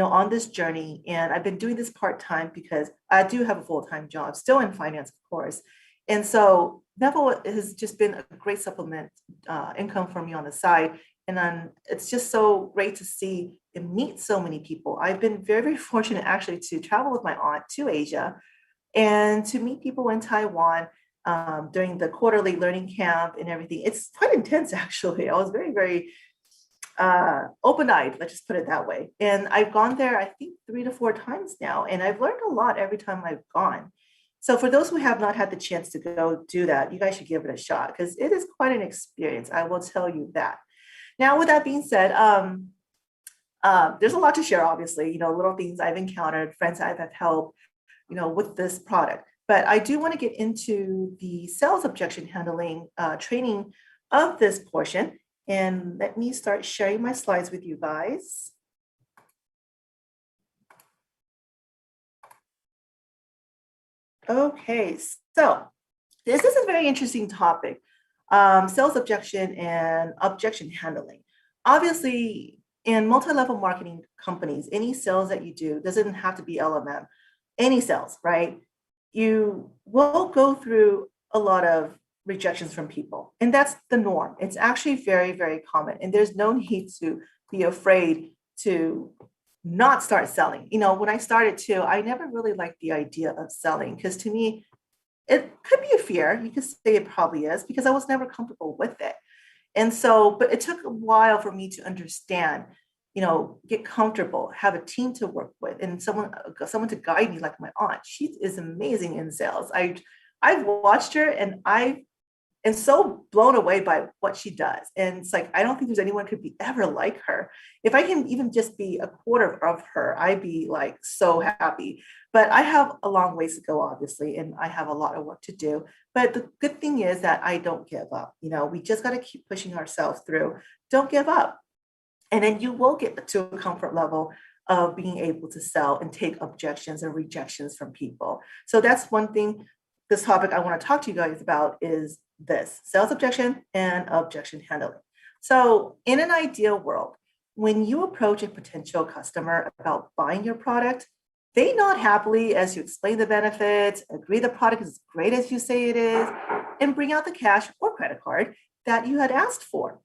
on this journey. And I've been doing this part-time because I do have a full-time job, still in finance, of course. And so Nuffle has just been a great supplement income for me on the side. And then it's just so great to see and meet so many people. I've been very, very fortunate actually to travel with my aunt to Asia and to meet people in Taiwan during the quarterly learning camp and everything. It's quite intense, actually. I was very, very open-eyed, let's just put it that way. And I've gone there, I think 3 to 4 times now, and I've learned a lot every time I've gone. So for those who have not had the chance to go do that, you guys should give it a shot because it is quite an experience. I will tell you that. Now, with that being said, there's a lot to share, obviously, little things I've encountered, friends I've helped, with this product. But I do want to get into the sales objection handling training of this portion. And let me start sharing my slides with you guys. Okay, so this is a very interesting topic, sales objection and objection handling. Obviously, in multi-level marketing companies, any sales that you do doesn't have to be LMM, any sales, right? You will go through a lot of rejections from people, and that's the norm. It's actually very, very common, and there's no need to be afraid to not start selling. When I started too, I never really liked the idea of selling because to me, it could be a fear. You could say it probably is because I was never comfortable with it. And so, but it took a while for me to understand, get comfortable, have a team to work with, and someone to guide me, like my aunt. She is amazing in sales. I've watched her, and I am so blown away by what she does. And it's like I don't think there's anyone could be ever like her. If I can even just be a quarter of her, I'd be like so happy. But I have a long ways to go, obviously, and I have a lot of work to do. But the good thing is that I don't give up. We just got to keep pushing ourselves through. Don't give up. And then you will get to a comfort level of being able to sell and take objections and rejections from people. So that's one thing, this topic I want to talk to you guys about is this, sales objection and objection handling. So in an ideal world, when you approach a potential customer about buying your product, they nod happily as you explain the benefits, agree the product is great as you say it is, and bring out the cash or credit card that you had asked for.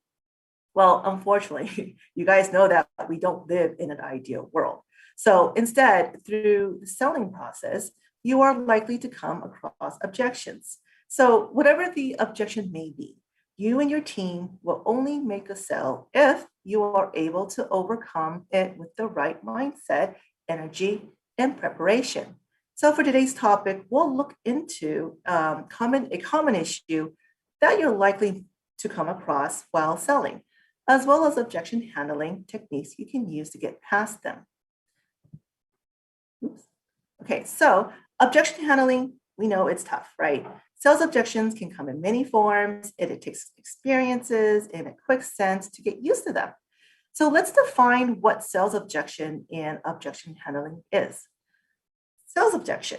Well, unfortunately, you guys know that we don't live in an ideal world. So instead, through the selling process, you are likely to come across objections. So whatever the objection may be, you and your team will only make a sale if you are able to overcome it with the right mindset, energy, and preparation. So for today's topic, we'll look into a common issue that you're likely to come across while selling, as well as objection handling techniques you can use to get past them. Oops. Okay, so objection handling, we know it's tough, right? Sales objections can come in many forms, and it takes experiences and a quick sense to get used to them. So let's define what sales objection and objection handling is. Sales objection.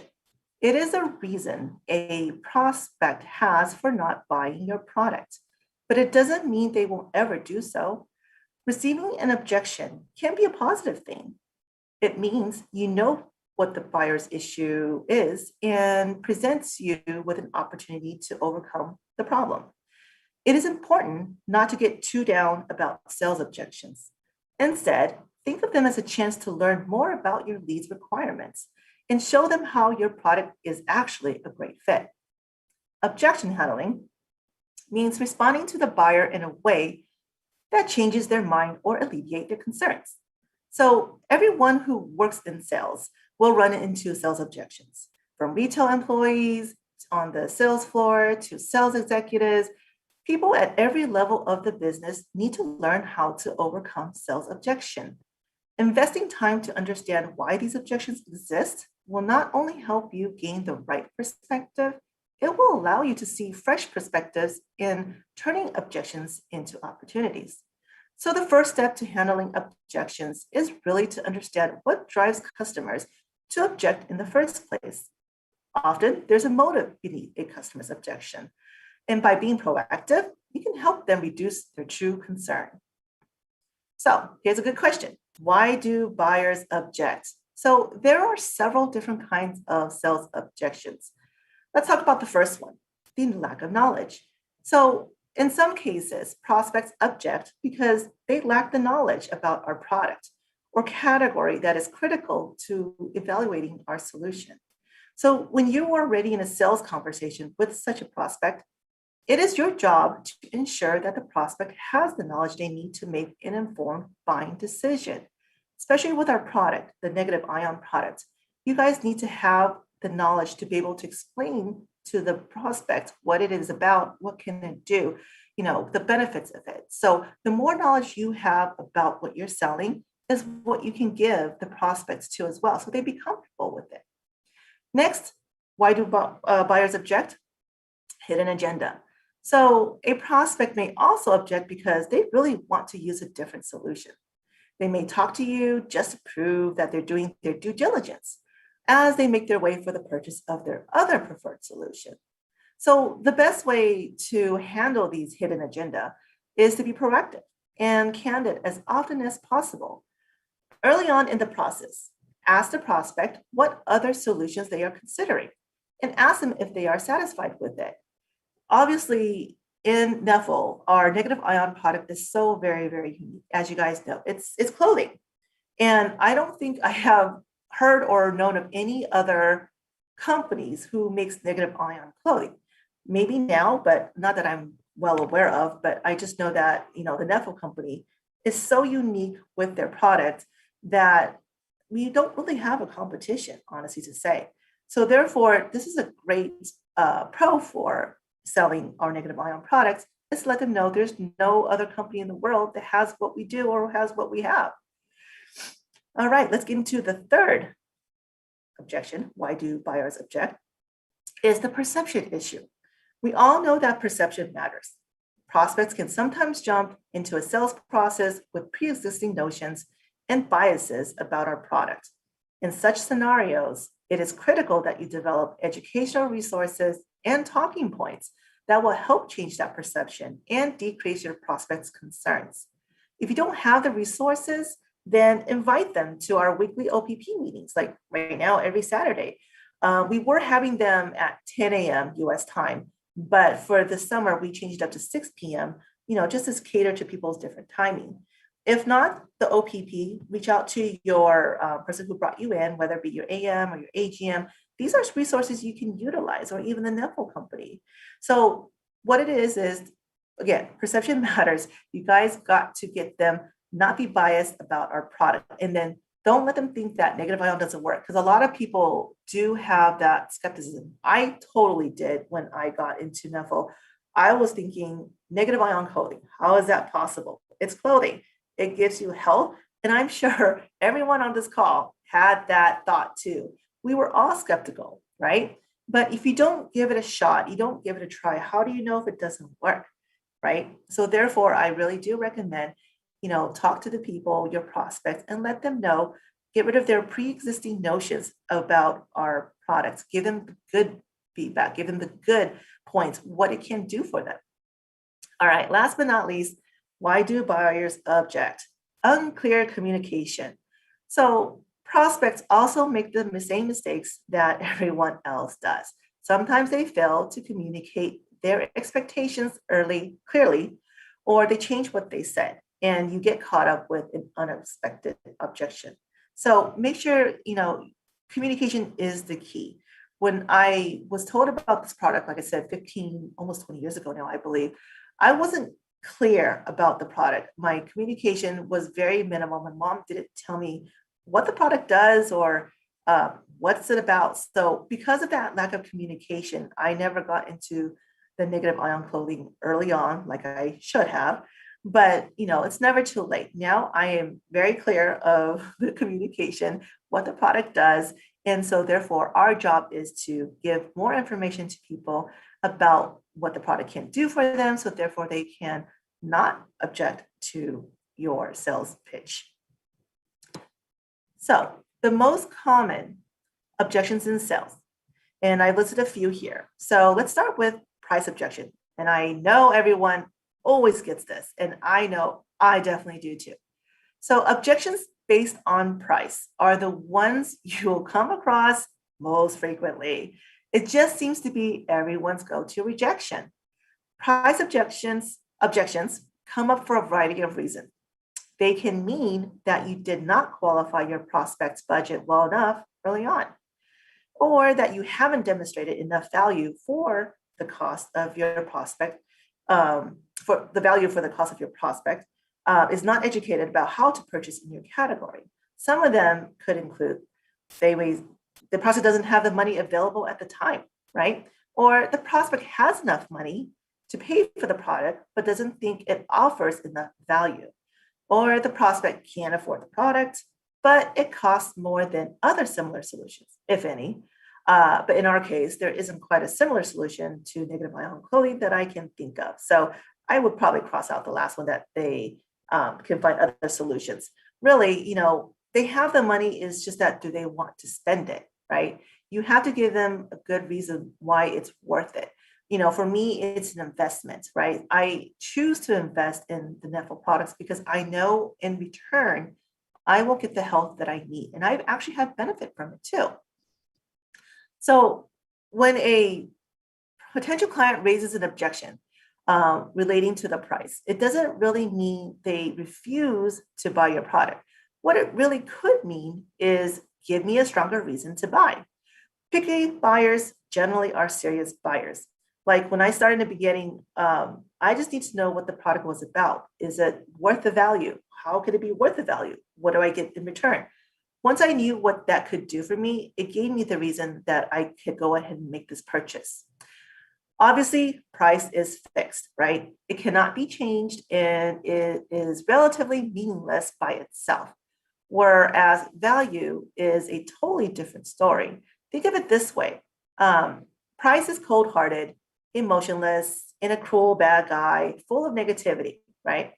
It is a reason a prospect has for not buying your product, but it doesn't mean they won't ever do so. Receiving an objection can be a positive thing. It means you know what the buyer's issue is and presents you with an opportunity to overcome the problem. It is important not to get too down about sales objections. Instead, think of them as a chance to learn more about your lead's requirements and show them how your product is actually a great fit. Objection handling means responding to the buyer in a way that changes their mind or alleviate their concerns. So everyone who works in sales will run into sales objections, from retail employees on the sales floor to sales executives. People at every level of the business need to learn how to overcome sales objection. Investing time to understand why these objections exist will not only help you gain the right perspective, it will allow you to see fresh perspectives in turning objections into opportunities. So the first step to handling objections is really to understand what drives customers to object in the first place. Often, there's a motive beneath a customer's objection. And by being proactive, you can help them reduce their true concern. So here's a good question. Why do buyers object? So there are several different kinds of sales objections. Let's talk about the first one, the lack of knowledge. So in some cases, prospects object because they lack the knowledge about our product or category that is critical to evaluating our solution. So when you are already in a sales conversation with such a prospect, it is your job to ensure that the prospect has the knowledge they need to make an informed buying decision. Especially with our product, the negative ion product, you guys need to have the knowledge to be able to explain to the prospect what it is about, what can it do, the benefits of it. So the more knowledge you have about what you're selling is what you can give the prospects to as well, so they be comfortable with it. Next, why do buyers object? Hidden agenda. So a prospect may also object because they really want to use a different solution. They may talk to you just to prove that they're doing their due diligence as they make their way for the purchase of their other preferred solution. So the best way to handle these hidden agenda is to be proactive and candid as often as possible. Early on in the process, ask the prospect what other solutions they are considering and ask them if they are satisfied with it. Obviously, in Neffel, our negative ion product is so very, very unique. As you guys know, it's clothing. And I don't think I have heard or known of any other companies who makes negative ion clothing. Maybe now, but not that I'm well aware of, but I just know that, the Neffel company is so unique with their product that we don't really have a competition, honestly to say. So therefore, this is a great pro for selling our negative ion products, is to let them know there's no other company in the world that has what we do or has what we have. All right, let's get into the third objection. Why do buyers object? Is the perception issue. We all know that perception matters. Prospects can sometimes jump into a sales process with pre-existing notions and biases about our product. In such scenarios, it is critical that you develop educational resources and talking points that will help change that perception and decrease your prospects' concerns. If you don't have the resources, then invite them to our weekly OPP meetings, like right now, every Saturday. We were having them at 10 a.m. US time, but for the summer, we changed it up to 6 p.m., just to cater to people's different timing. If not, the OPP, reach out to your person who brought you in, whether it be your AM or your AGM. These are resources you can utilize, or even the Neffel company. So what it is, again, perception matters. You guys got to get them not be biased about our product. And then don't let them think that negative ion doesn't work, because a lot of people do have that skepticism. I totally did when I got into Neffel. I was thinking negative ion clothing. How is that possible? It's clothing. It gives you health. And I'm sure everyone on this call had that thought too. We were all skeptical, right? But if you don't give it a shot, you don't give it a try, how do you know if it doesn't work, right? So therefore, I really do recommend, talk to the people, your prospects, and let them know, get rid of their pre-existing notions about our products, give them the good feedback, give them the good points, what it can do for them. All right, last but not least, why do buyers object? Unclear communication. So prospects also make the same mistakes that everyone else does. Sometimes they fail to communicate their expectations clearly, or they change what they said, and you get caught up with an unexpected objection. So make sure, communication is the key. When I was told about this product, like I said, 15, almost 20 years ago now, I believe, I wasn't clear about the product. My communication was very minimal. My mom didn't tell me what the product does or what's it about. So because of that lack of communication, I never got into the negative ion clothing early on, like I should have. But it's never too late. Now I am very clear of the communication, what the product does. And so therefore, our job is to give more information to people about what the product can do for them. So therefore, they can not object to your sales pitch. So the most common objections in sales, and I listed a few here. So let's start with price objection. And I know everyone always gets this, and I know I definitely do too. So objections based on price are the ones you will come across most frequently. It just seems to be everyone's go-to rejection. Price objections come up for a variety of reasons. They can mean that you did not qualify your prospect's budget well enough early on, or that you haven't demonstrated enough value for the cost of your prospect, for the cost of your prospect, is not educated about how to purchase in your category. Some of them could include they the prospect doesn't have the money available at the time, right? Or the prospect has enough money to pay for the product, but doesn't think it offers enough value. Or the prospect can't afford the product, but it costs more than other similar solutions, if any. But in our case, there isn't quite a similar solution to negative ion clothing that I can think of. So I would probably cross out the last one, that they can find other solutions. Really, they have the money, is just that, do they want to spend it, right? You have to give them a good reason why it's worth it. For me, it's an investment, right? I choose to invest in the Netflix products because I know in return, I will get the health that I need. And I've actually had benefit from it too. So when a potential client raises an objection relating to the price, it doesn't really mean they refuse to buy your product. What it really could mean is, give me a stronger reason to buy. Picky buyers generally are serious buyers. Like when I started in the beginning, I just need to know what the product was about. Is it worth the value? How could it be worth the value? What do I get in return? Once I knew what that could do for me, it gave me the reason that I could go ahead and make this purchase. Obviously, price is fixed, right? It cannot be changed, and it is relatively meaningless by itself. Whereas value is a totally different story. Think of it this way. Price is cold-hearted, emotionless, and a cruel bad guy, full of negativity, right?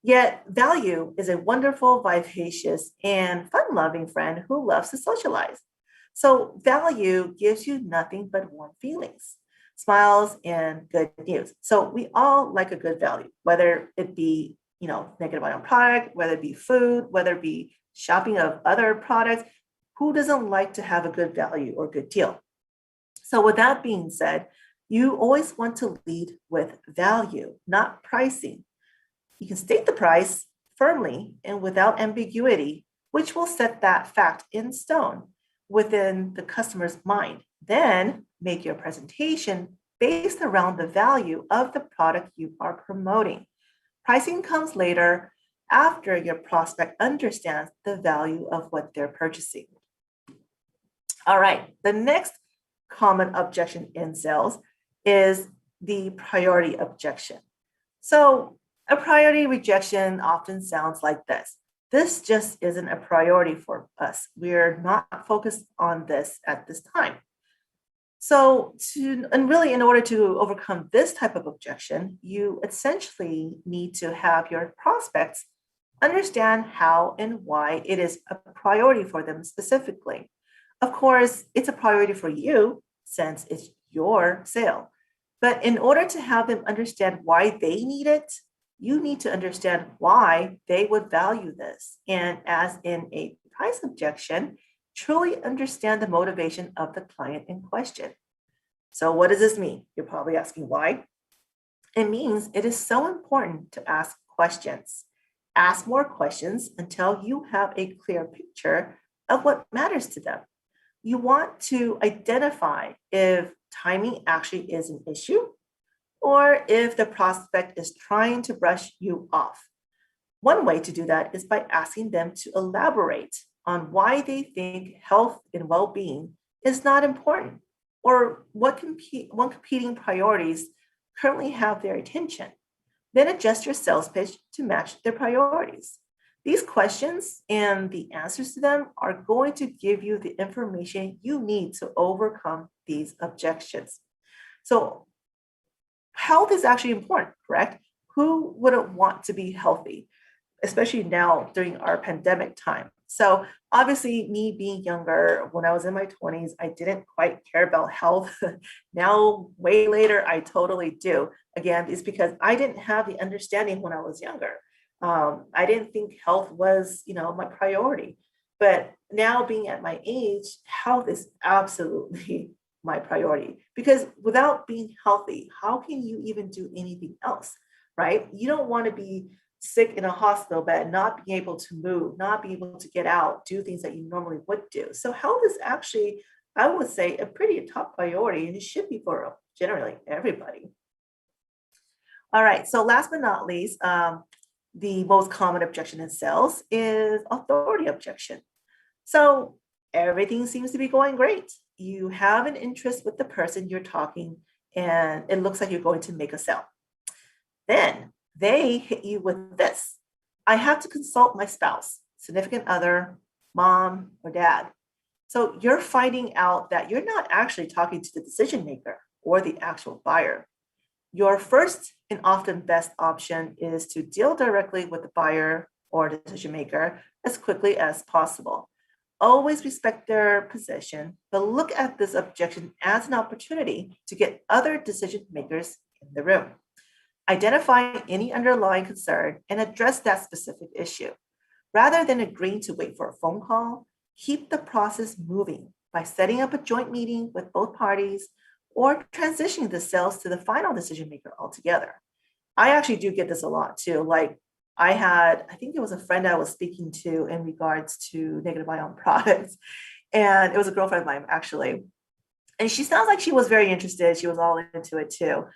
Yet value is a wonderful, vivacious, and fun-loving friend who loves to socialize. So value gives you nothing but warm feelings, smiles, and good news. So we all like a good value, whether it be, negative ion product, whether it be food, whether it be shopping of other products. Who doesn't like to have a good value or good deal? So with that being said, you always want to lead with value, not pricing. You can state the price firmly and without ambiguity, which will set that fact in stone within the customer's mind. Then make your presentation based around the value of the product you are promoting. Pricing comes later, after your prospect understands the value of what they're purchasing. All right, the next common objection in sales is the priority objection. So a priority rejection often sounds like this. This just isn't a priority for us. We're not focused on this at this time. So in order to overcome this type of objection, you essentially need to have your prospects understand how and why it is a priority for them specifically. Of course, it's a priority for you since it's your sale. But in order to have them understand why they need it, you need to understand why they would value this. And as in a price objection, truly understand the motivation of the client in question. So what does this mean? You're probably asking why. It means it is so important to ask questions. Ask more questions until you have a clear picture of what matters to them. You want to identify if timing actually is an issue or if the prospect is trying to brush you off. One way to do that is by asking them to elaborate on why they think health and well-being is not important, or what competing priorities currently have their attention. Then adjust your sales pitch to match their priorities. These questions and the answers to them are going to give you the information you need to overcome these objections. So health is actually important, correct? Who wouldn't want to be healthy, especially now during our pandemic time? So obviously, me being younger, when I was in my 20s, I didn't quite care about health. Now, way later, I totally do. Again, it's because I didn't have the understanding when I was younger. I didn't think health was, my priority. But now being at my age, health is absolutely my priority, because without being healthy, how can you even do anything else, right? You don't want to be sick in a hospital bed, not being able to move, not being able to get out, do things that you normally would do. So health is actually, I would say, a pretty top priority, and it should be for generally everybody. All right, so last but not least, the most common objection in sales is authority objection. So everything seems to be going great. You have an interest with the person you're talking, and it looks like you're going to make a sale. Then they hit you with this. I have to consult my spouse, significant other, mom, or dad. So you're finding out that you're not actually talking to the decision maker or the actual buyer. Your first and often best option is to deal directly with the buyer or decision maker as quickly as possible. Always respect their position, but look at this objection as an opportunity to get other decision makers in the room. Identify any underlying concern and address that specific issue. Rather than agreeing to wait for a phone call, keep the process moving by setting up a joint meeting with both parties or transitioning the sales to the final decision maker altogether. I actually do get this a lot too. Like I think it was a friend I was speaking to in regards to negative ion products. And it was a girlfriend of mine actually. And she sounds like she was very interested. She was all into it too.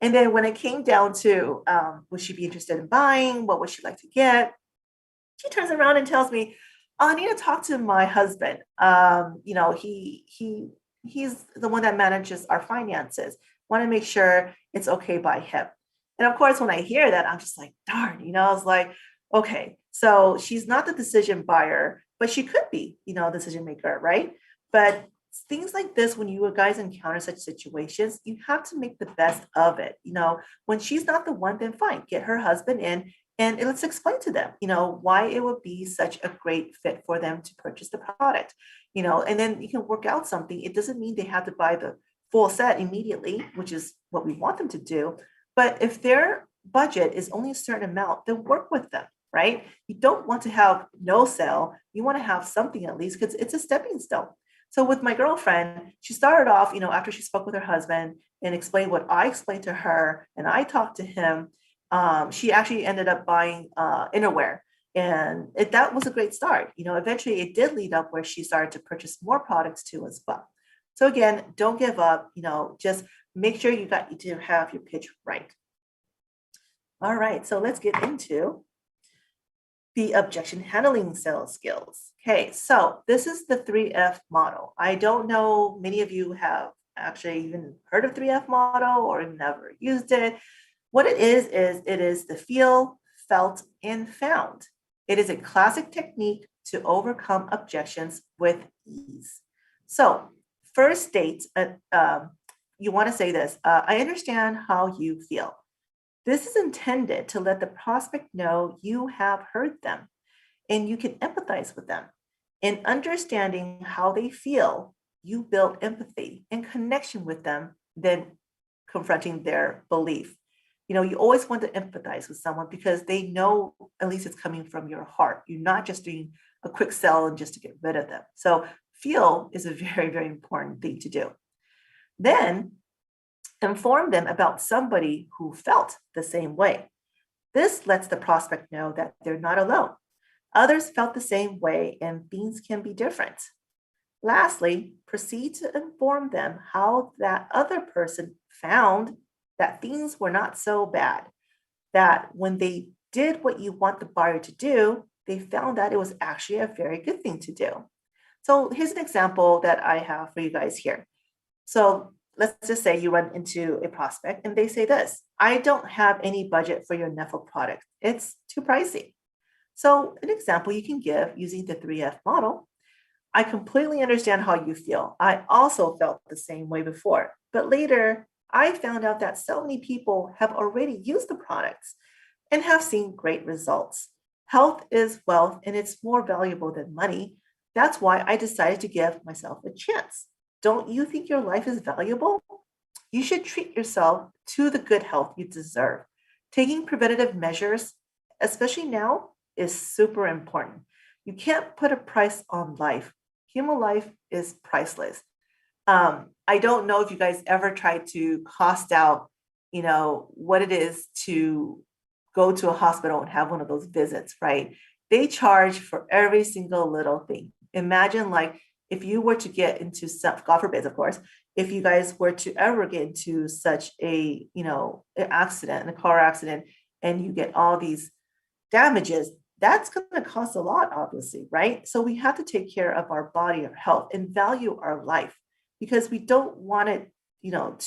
And then when it came down to would she be interested in buying? What would she like to get? She turns around and tells me, oh, I need to talk to my husband. He's the one that manages our finances. Want to make sure it's okay by him. And of course, when I hear that, I'm just like, darn, I was like, okay, so she's not the decision buyer, but she could be, decision maker, right? But things like this, when you guys encounter such situations, you have to make the best of it. When she's not the one, then fine, get her husband in and let's explain to them, why it would be such a great fit for them to purchase the product, and then you can work out something. It doesn't mean they have to buy the full set immediately, which is what we want them to do. But if their budget is only a certain amount, then work with them, right? You don't want to have no sale. You want to have something at least because it's a stepping stone. So with my girlfriend, she started off, after she spoke with her husband and explained what I explained to her and I talked to him, she actually ended up buying innerwear. And that was a great start. Eventually it did lead up where she started to purchase more products too as well. So again, don't give up, just make sure you to have your pitch right. All right, so let's get into the objection handling sales skills. Okay, so this is the 3F model. I don't know, many of you have actually even heard of 3F model or never used it. What it is it is the feel, felt, and found. It is a classic technique to overcome objections with ease. So first state, you want to say this, I understand how you feel. This is intended to let the prospect know you have heard them and you can empathize with them. In understanding how they feel, you build empathy and connection with them, then confronting their belief. You always want to empathize with someone because they know at least it's coming from your heart. You're not just doing a quick sell and just to get rid of them. So feel is a very, very important thing to do. Then inform them about somebody who felt the same way. This lets the prospect know that they're not alone. Others felt the same way and things can be different. Lastly, proceed to inform them how that other person found that things were not so bad, that when they did what you want the buyer to do, they found that it was actually a very good thing to do. So here's an example that I have for you guys here. So let's just say you run into a prospect and they say this, I don't have any budget for your Neffel product. It's too pricey. So an example you can give using the 3F model, I completely understand how you feel. I also felt the same way before, but later I found out that so many people have already used the products and have seen great results. Health is wealth and it's more valuable than money. That's why I decided to give myself a chance. Don't you think your life is valuable? You should treat yourself to the good health you deserve. Taking preventative measures, especially now, is super important. You can't put a price on life. Human life is priceless. I don't know if you guys ever tried to cost out, what it is to go to a hospital and have one of those visits, right? They charge for every single little thing. Imagine like if you were to get into some, God forbid, of course, if you guys were to ever get into such an accident, a car accident, and you get all these damages, that's going to cost a lot, obviously, right? So we have to take care of our body, our health, and value our life because we don't want it,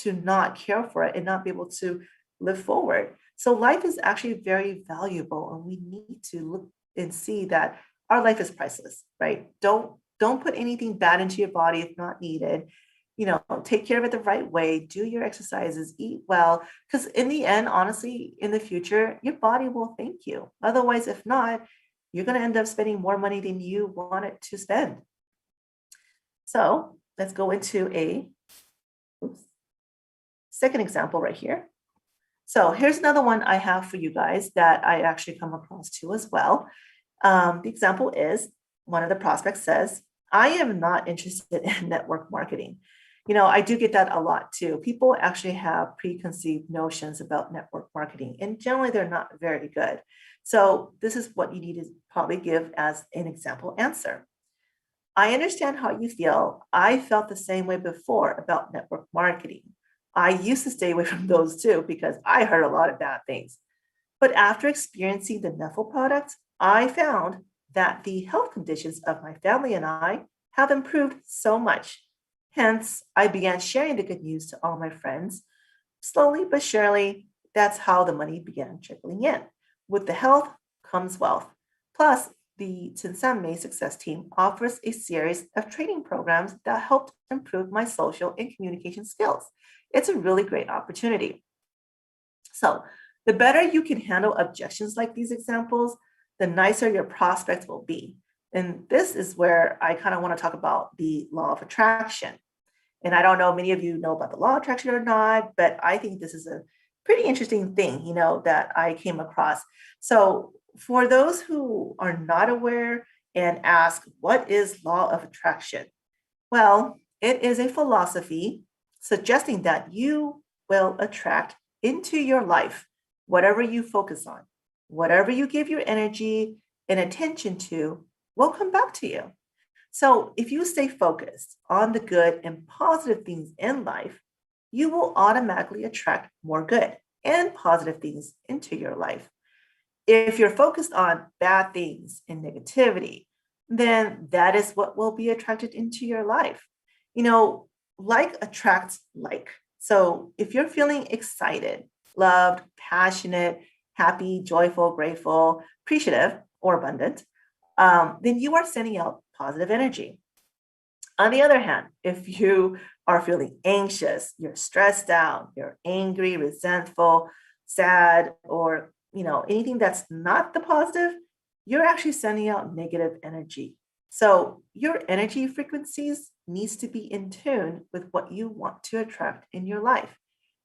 to not care for it and not be able to live forward. So life is actually very valuable, and we need to look and see that our life is priceless, right? Don't put anything bad into your body if not needed. Take care of it the right way, do your exercises, eat well, because in the end, honestly, in the future, your body will thank you. Otherwise, if not, you're going to end up spending more money than you wanted to spend. So let's go into a second example right here. So here's another one I have for you guys that I actually come across too as well. The example is one of the prospects says, I am not interested in network marketing. I do get that a lot too. People actually have preconceived notions about network marketing, and generally they're not very good. So this is what you need to probably give as an example answer. I understand how you feel. I felt the same way before about network marketing. I used to stay away from those too because I heard a lot of bad things. But after experiencing the Neffel product, I found that the health conditions of my family and I have improved so much. Hence, I began sharing the good news to all my friends. Slowly but surely, that's how the money began trickling in. With the health comes wealth. Plus, the Tsinsamay Success Team offers a series of training programs that helped improve my social and communication skills. It's a really great opportunity. So, the better you can handle objections like these examples, the nicer your prospects will be. And this is where I kind of want to talk about the law of attraction. And I don't know, many of you know about the law of attraction or not, but I think this is a pretty interesting thing, that I came across. So for those who are not aware and ask, what is law of attraction? Well, it is a philosophy suggesting that you will attract into your life whatever you focus on, whatever you give your energy and attention to will come back to you. So if you stay focused on the good and positive things in life, you will automatically attract more good and positive things into your life. If you're focused on bad things and negativity, then that is what will be attracted into your life. Like attracts like. So if you're feeling excited, loved, passionate, happy, joyful, grateful, appreciative, or abundant, then you are sending out positive energy. On the other hand, if you are feeling anxious, you're stressed out, you're angry, resentful, sad, or anything that's not the positive, you're actually sending out negative energy. So your energy frequencies needs to be in tune with what you want to attract in your life.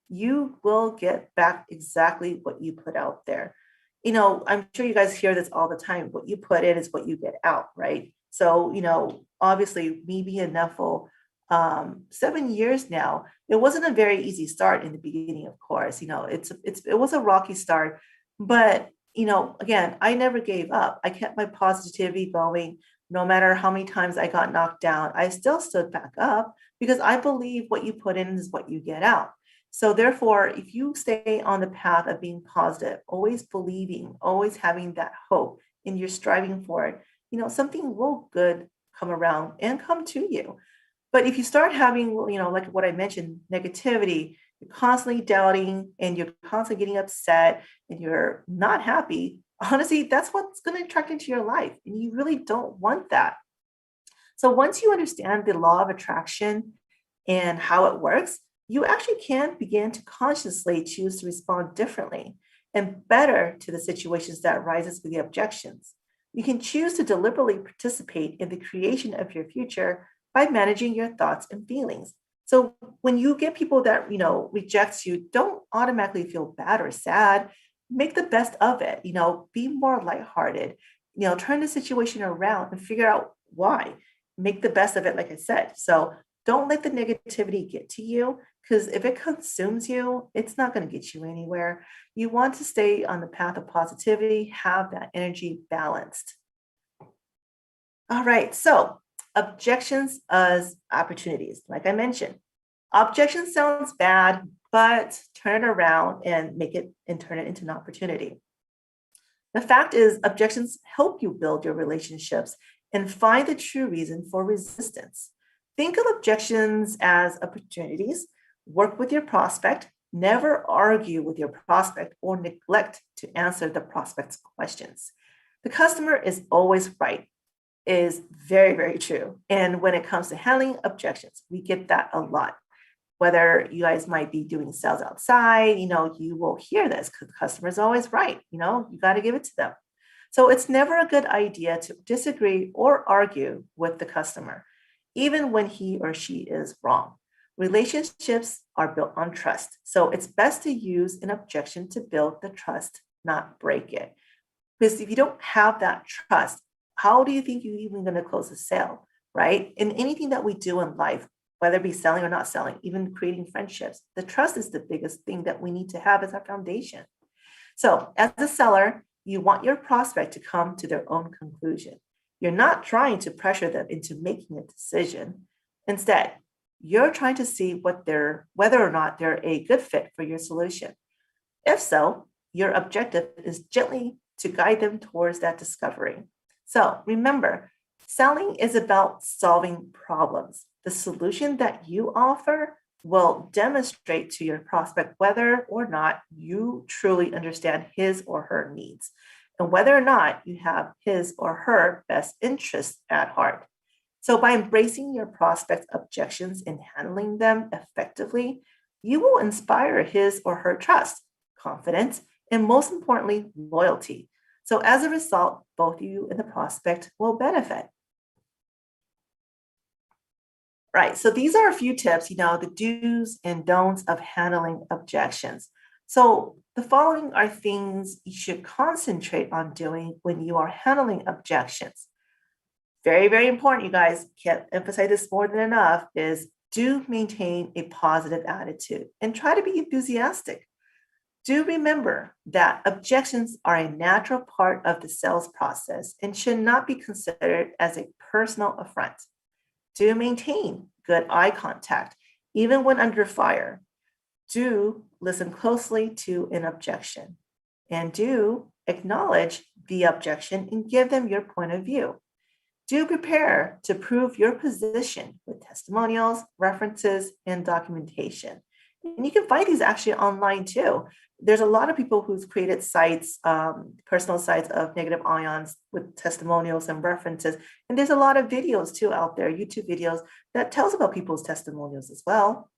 You will get back exactly what you put out there. I'm sure you guys hear this all the time. What you put in is what you get out, right? So, obviously, me being a Neffel, 7 years now, it wasn't a very easy start in the beginning, of course. It was a rocky start, but again, I never gave up. I kept my positivity going. No matter how many times I got knocked down, I still stood back up because I believe what you put in is what you get out. So therefore, if you stay on the path of being positive, always believing, always having that hope, and you're striving for it, something will good come around and come to you. But if you start having, like what I mentioned, negativity, you're constantly doubting and you're constantly getting upset and you're not happy, honestly, that's what's going to attract into your life. And you really don't want that. So once you understand the law of attraction and how it works, you actually can begin to consciously choose to respond differently and better to the situations that arises with the objections. You can choose to deliberately participate in the creation of your future by managing your thoughts and feelings. So when you get people that, rejects you, don't automatically feel bad or sad. Make the best of it, be more lighthearted, turn the situation around and figure out why. Make the best of it, like I said. So don't let the negativity get to you, because if it consumes you, it's not going to get you anywhere. You want to stay on the path of positivity, have that energy balanced. All right, so objections as opportunities. Like I mentioned, objection sounds bad, but turn it around and turn it into an opportunity. The fact is, objections help you build your relationships and find the true reason for resistance. Think of objections as opportunities. Work with your prospect. Never argue with your prospect or neglect to answer the prospect's questions. The customer is always right is very, very true. And when it comes to handling objections, we get that a lot. Whether you guys might be doing sales outside, you will hear this because the customer is always right. You got to give it to them. So it's never a good idea to disagree or argue with the customer, even when he or she is wrong. Relationships are built on trust. So it's best to use an objection to build the trust, not break it. Because if you don't have that trust, how do you think you're even going to close a sale, right? In anything that we do in life, whether it be selling or not selling, even creating friendships, the trust is the biggest thing that we need to have as our foundation. So as a seller, you want your prospect to come to their own conclusion. You're not trying to pressure them into making a decision. Instead, you're trying to see whether or not they're a good fit for your solution. If so, your objective is gently to guide them towards that discovery. So remember, selling is about solving problems. The solution that you offer will demonstrate to your prospect whether or not you truly understand his or her needs and whether or not you have his or her best interests at heart. So by embracing your prospect's objections and handling them effectively, you will inspire his or her trust, confidence, and most importantly, loyalty. So as a result, both you and the prospect will benefit. Right, so these are a few tips, the do's and don'ts of handling objections. So the following are things you should concentrate on doing when you are handling objections. Very, very important, you guys, can't emphasize this more than enough, is do maintain a positive attitude and try to be enthusiastic. Do remember that objections are a natural part of the sales process and should not be considered as a personal affront. Do maintain good eye contact, even when under fire. Do listen closely to an objection. And do acknowledge the objection and give them your point of view. Do prepare to prove your position with testimonials, references, and documentation. And you can find these actually online too. There's a lot of people who's created sites, personal sites of negative ions with testimonials and references. And there's a lot of videos too out there, YouTube videos that tells about people's testimonials as well.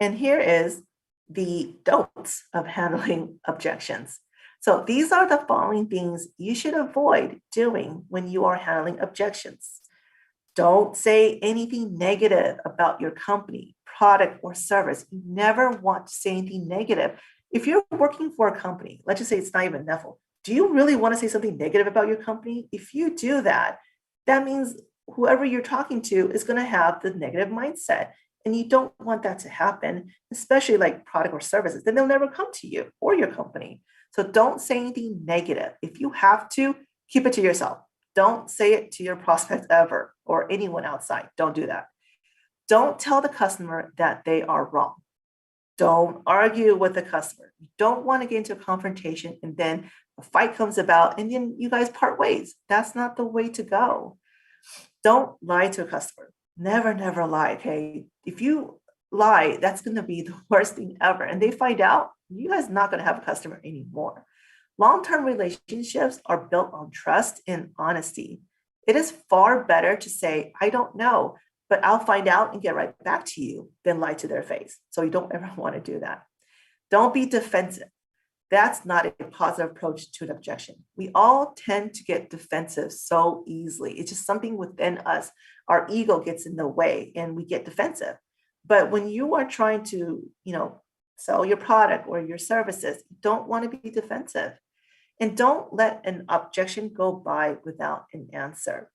And here is the don'ts of handling objections. So these are the following things you should avoid doing when you are handling objections. Don't say anything negative about your company, product, or service. You never want to say anything negative. If you're working for a company, let's just say it's not even Neville, do you really want to say something negative about your company? If you do that, that means whoever you're talking to is going to have the negative mindset. And you don't want that to happen, especially like product or services. Then they'll never come to you or your company. So don't say anything negative. If you have to, keep it to yourself. Don't say it to your prospect ever or anyone outside. Don't do that. Don't tell the customer that they are wrong. Don't argue with the customer. You don't want to get into a confrontation and then a fight comes about and then you guys part ways. That's not the way to go. Don't lie to a customer. Never, never lie, okay? If you lie, that's going to be the worst thing ever. And they find out, you guys are not going to have a customer anymore. Long-term relationships are built on trust and honesty. It is far better to say, I don't know, but I'll find out and get right back to you than lie to their face. So you don't ever want to do that. Don't be defensive. That's not a positive approach to an objection. We all tend to get defensive so easily. It's just something within us. Our ego gets in the way and we get defensive. But when you are trying to, sell your product or your services, you don't want to be defensive. And don't let an objection go by without an answer.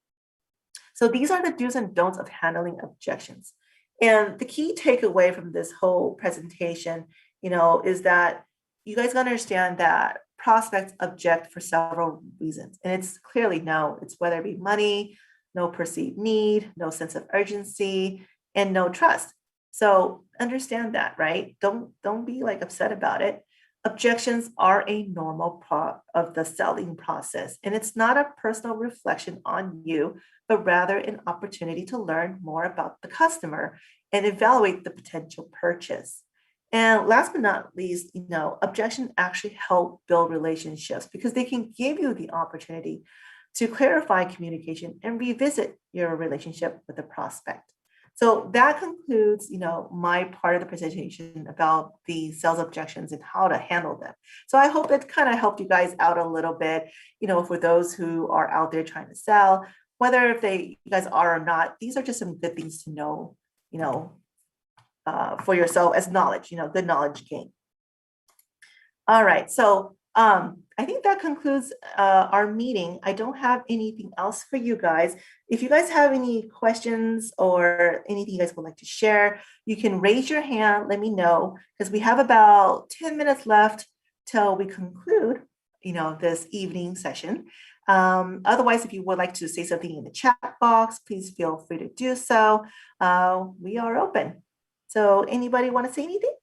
So these are the do's and don'ts of handling objections. And the key takeaway from this whole presentation, is that you guys gotta understand that prospects object for several reasons. And it's clearly no, it's whether it be money, no perceived need, no sense of urgency, and no trust. So understand that, right? Don't be like upset about it. Objections are a normal part of the selling process, and it's not a personal reflection on you, but rather an opportunity to learn more about the customer and evaluate the potential purchase. And last but not least, objections actually help build relationships because they can give you the opportunity to clarify communication and revisit your relationship with the prospect. So that concludes, my part of the presentation about the sales objections and how to handle them. So I hope it kind of helped you guys out a little bit, for those who are out there trying to sell, whether if you guys are or not, these are just some good things to know, for yourself as knowledge, good knowledge gain. All right, so I think that concludes our meeting. I don't have anything else for you guys. If you guys have any questions or anything you guys would like to share, you can raise your hand, let me know, because we have about 10 minutes left till we conclude, this evening session. Otherwise, if you would like to say something in the chat box, please feel free to do so. We are open. So anybody want to say anything?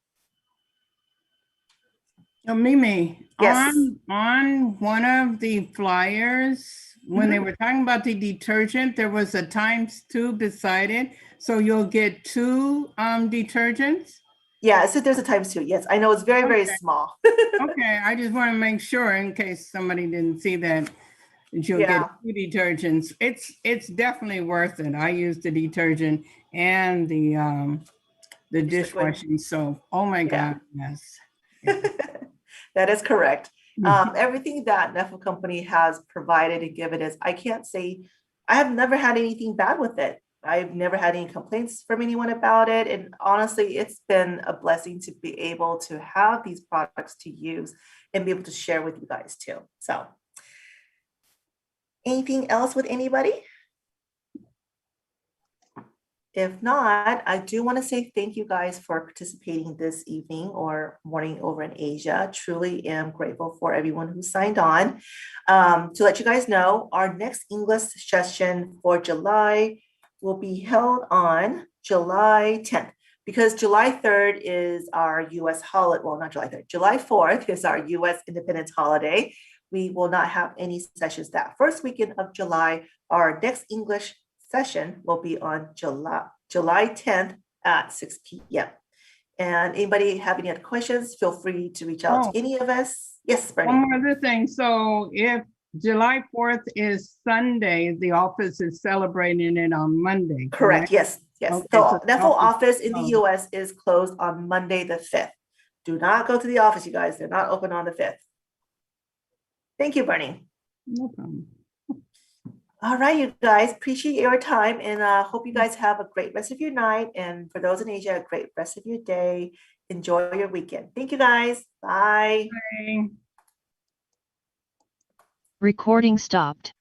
Mimi, Yes. on one of the flyers, when they were talking about the detergent, there was a ×2 beside it. So you'll get 2 detergents? Yeah, so there's a ×2. Yes, I know it's very, very small. Okay, I just want to make sure in case somebody didn't see that you'll get 2 detergents. It's definitely worth it. I use the detergent and the dishwashing soap. Oh my God, yes. That is correct. Everything that Neffel Company has provided and given us, I can't say, I have never had anything bad with it. I've never had any complaints from anyone about it. And honestly, it's been a blessing to be able to have these products to use and be able to share with you guys too. So anything else with anybody? If not, I do want to say thank you guys for participating this evening or morning over in Asia. Truly am grateful for everyone who signed on. To let you guys know, our next English session for July will be held on July 10th because July 3rd is our US holiday. Well, not July 3rd, July 4th is our US Independence holiday. We will not have any sessions that first weekend of July. Our next English session will be on July 10th at 6 p.m. And anybody have any other questions, feel free to reach out to any of us. Yes, Bernie. One more other thing. So if July 4th is Sunday, the office is celebrating it on Monday. Correct. Yes. Okay, So Neffel office in the US is closed on Monday the 5th. Do not go to the office, you guys. They're not open on the 5th. Thank you, Bernie. No problem. All right, you guys, appreciate your time and hope you guys have a great rest of your night. And for those in Asia, a great rest of your day. Enjoy your weekend. Thank you, guys. Bye. Bye. Recording stopped.